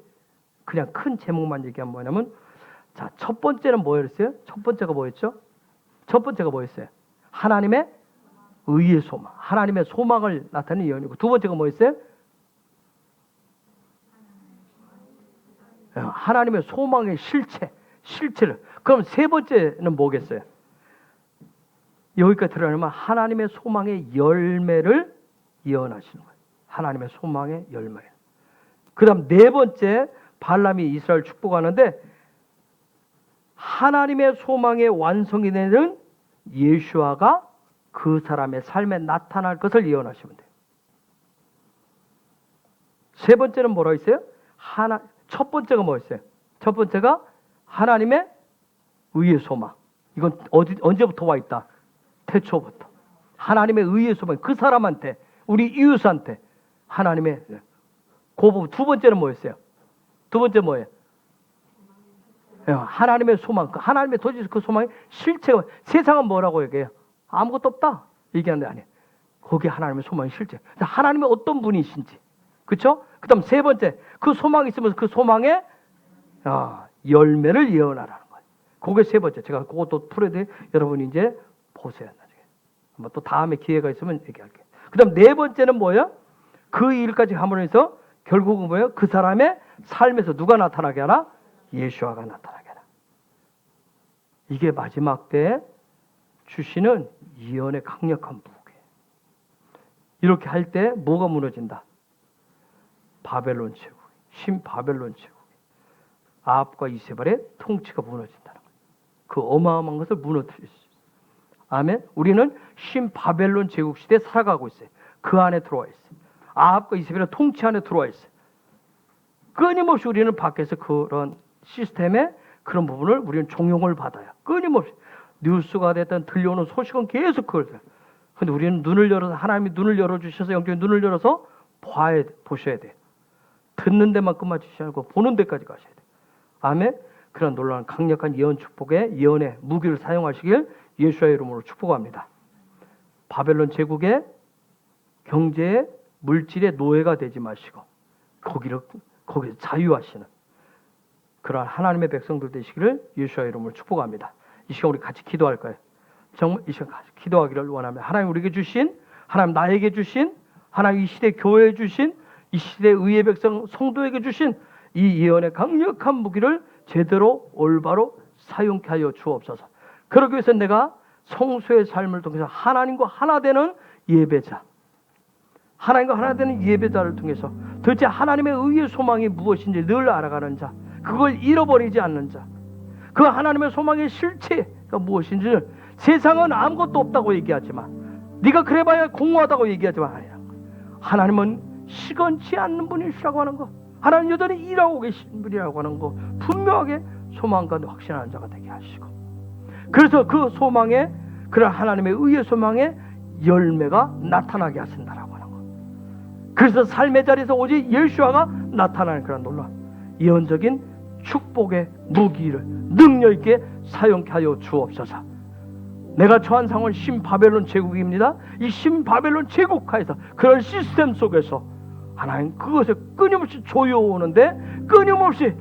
그냥 큰 제목만 얘기하면 뭐냐면, 자, 첫 번째는 뭐였어요? 첫 번째가 뭐였죠? 첫 번째가 뭐였어요? 하나님의 의의 소망. 하나님의 소망을 나타내는 예언이고, 두 번째가 뭐였어요? 하나님의 소망의 실체를. 그럼 세 번째는 뭐겠어요? 여기까지 들어가면 하나님의 소망의 열매를 예언하시는 거예요. 하나님의 소망의 열매. 그 다음 네 번째, 발람이 이스라엘 축복하는데, 하나님의 소망의 완성이 되는 예수아가 그 사람의 삶에 나타날 것을 예언하시면 돼요. 세 번째는 뭐라고 있어요? 첫 번째가 뭐였어요? 첫 번째가 하나님의 의의 소망. 이건 언제부터 와 있다? 태초부터. 하나님의 의의 소망. 그 사람한테, 우리 이웃한테 하나님의 그 부분. 두 번째는 뭐였어요? 두 번째 뭐예요? 하나님의 소망. 하나님의 도저히 그 소망의 실체가, 세상은 뭐라고 얘기해요? 아무것도 없다 얘기하는 데 아니에요. 거기에 하나님의 소망의 실체. 하나님의 어떤 분이신지. 그렇죠? 그 다음 세 번째, 그 소망이 있으면서 그 소망의 열매를 예언하라는 거예요. 그게 세 번째. 제가 그것도 풀어야 여러분이 이제 보세요. 나중에 한번 또 다음에 기회가 있으면 얘기할게요. 그 다음 네 번째는 뭐예요? 그 일까지 함으로해서 결국은 뭐예요? 그 사람의 삶에서 누가 나타나게 하라? 예수아가 나타나게 하라. 이게 마지막 때에 주시는 예언의 강력한 무기예요. 이렇게 할 때 뭐가 무너진다? 바벨론 제국, 신바벨론 제국, 아합과 이세벨의 통치가 무너진다는 거예요. 그 어마어마한 것을 무너뜨릴 수 있어요. 아멘. 우리는 신바벨론 제국 시대에 살아가고 있어요. 그 안에 들어와 있어요. 아합과 이세벨의 통치 안에 들어와 있어요. 끊임없이 우리는 밖에서 그런 시스템의 그런 부분을 우리는 종용을 받아요. 끊임없이 뉴스가 됐든 들려오는 소식은 계속 그걸 돼요. 그런데 우리는 눈을 열어서, 하나님이 눈을 열어주셔서, 영적인 눈을 열어서 보셔야 돼요. 듣는 데만 끝마치지 않고 보는 데까지 가셔야 돼요. 아멘. 그런 놀라운 강력한 예언 축복의 예언의 무기를 사용하시길 예수의 이름으로 축복합니다. 바벨론 제국의 경제의 물질의 노예가 되지 마시고 거기서 자유하시는 그러한 하나님의 백성들 되시기를 예수의 이름으로 축복합니다. 이 시간 우리 같이 기도할까요? 정말 이 시간 같이 기도하기를 원합니다. 하나님 우리에게 주신, 하나님 나에게 주신, 하나님 이 시대 교회에 주신, 이 시대 의의 백성 성도에게 주신 이 예언의 강력한 무기를 제대로 올바로 사용케 하여 주옵소서. 그러기 위해서 내가 성수의 삶을 통해서 하나님과 하나 되는 예배자, 하나님과 하나 되는 예배자를 통해서 도대체 하나님의 의의 소망이 무엇인지 늘 알아가는 자, 그걸 잃어버리지 않는 자, 그 하나님의 소망의 실체가 무엇인지, 세상은 아무것도 없다고 얘기하지만, 네가 그래봐야 공허하다고 얘기하지만 아니라, 하나님은 시건치 않는 분이시라고 하는 거, 하나님 여전히 일하고 계신 분이라고 하는 거 분명하게 소망과 확신하는 자가 되게 하시고, 그래서 그 소망에, 그런 하나님의 의의 소망에 열매가 나타나게 하신다라고 하는 거. 그래서 삶의 자리에서 오직 예수아가 나타나는 그런 놀라운 예언적인 축복의 무기를 능력 있게 사용케 하여 주옵소서. 내가 처한 상황은 신바벨론 제국입니다. 이 신바벨론 제국하에서 그런 시스템 속에서 하나님 그것을 끊임없이 조여오는데 끊임없이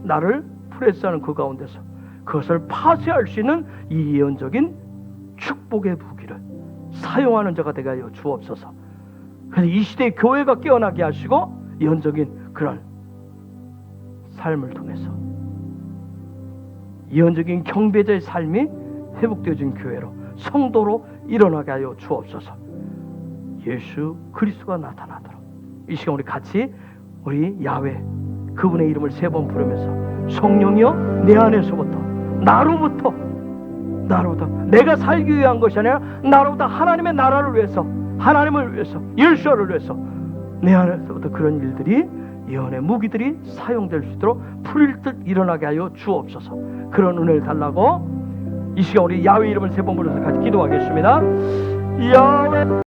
나를 프레스하는 그 가운데서 그것을 파쇄할 수 있는 이 예언적인 축복의 무기를 사용하는 자가 되게 하여 주옵소서. 그래서 이 시대의 교회가 깨어나게 하시고 예언적인 그런 삶을 통해서 예언적인 경배자의 삶이 회복되어진 교회로, 성도로 일어나게 하여 주옵소서. 예수 그리스도가 나타나도록 이 시간 우리 같이 우리 야훼 그분의 이름을 3번 부르면서 성령이여 내 안에서부터 나로부터 내가 살기 위한 것이 아니라 나로부터 하나님의 나라를 위해서, 하나님을 위해서, 예수를 위해서 내 안에서부터 그런 일들이, 예언의 무기들이 사용될 수 있도록 풀일듯 일어나게 하여 주옵소서. 그런 은혜를 달라고 이 시간 우리 야훼 이름을 3번 불러서 같이 기도하겠습니다. 야훼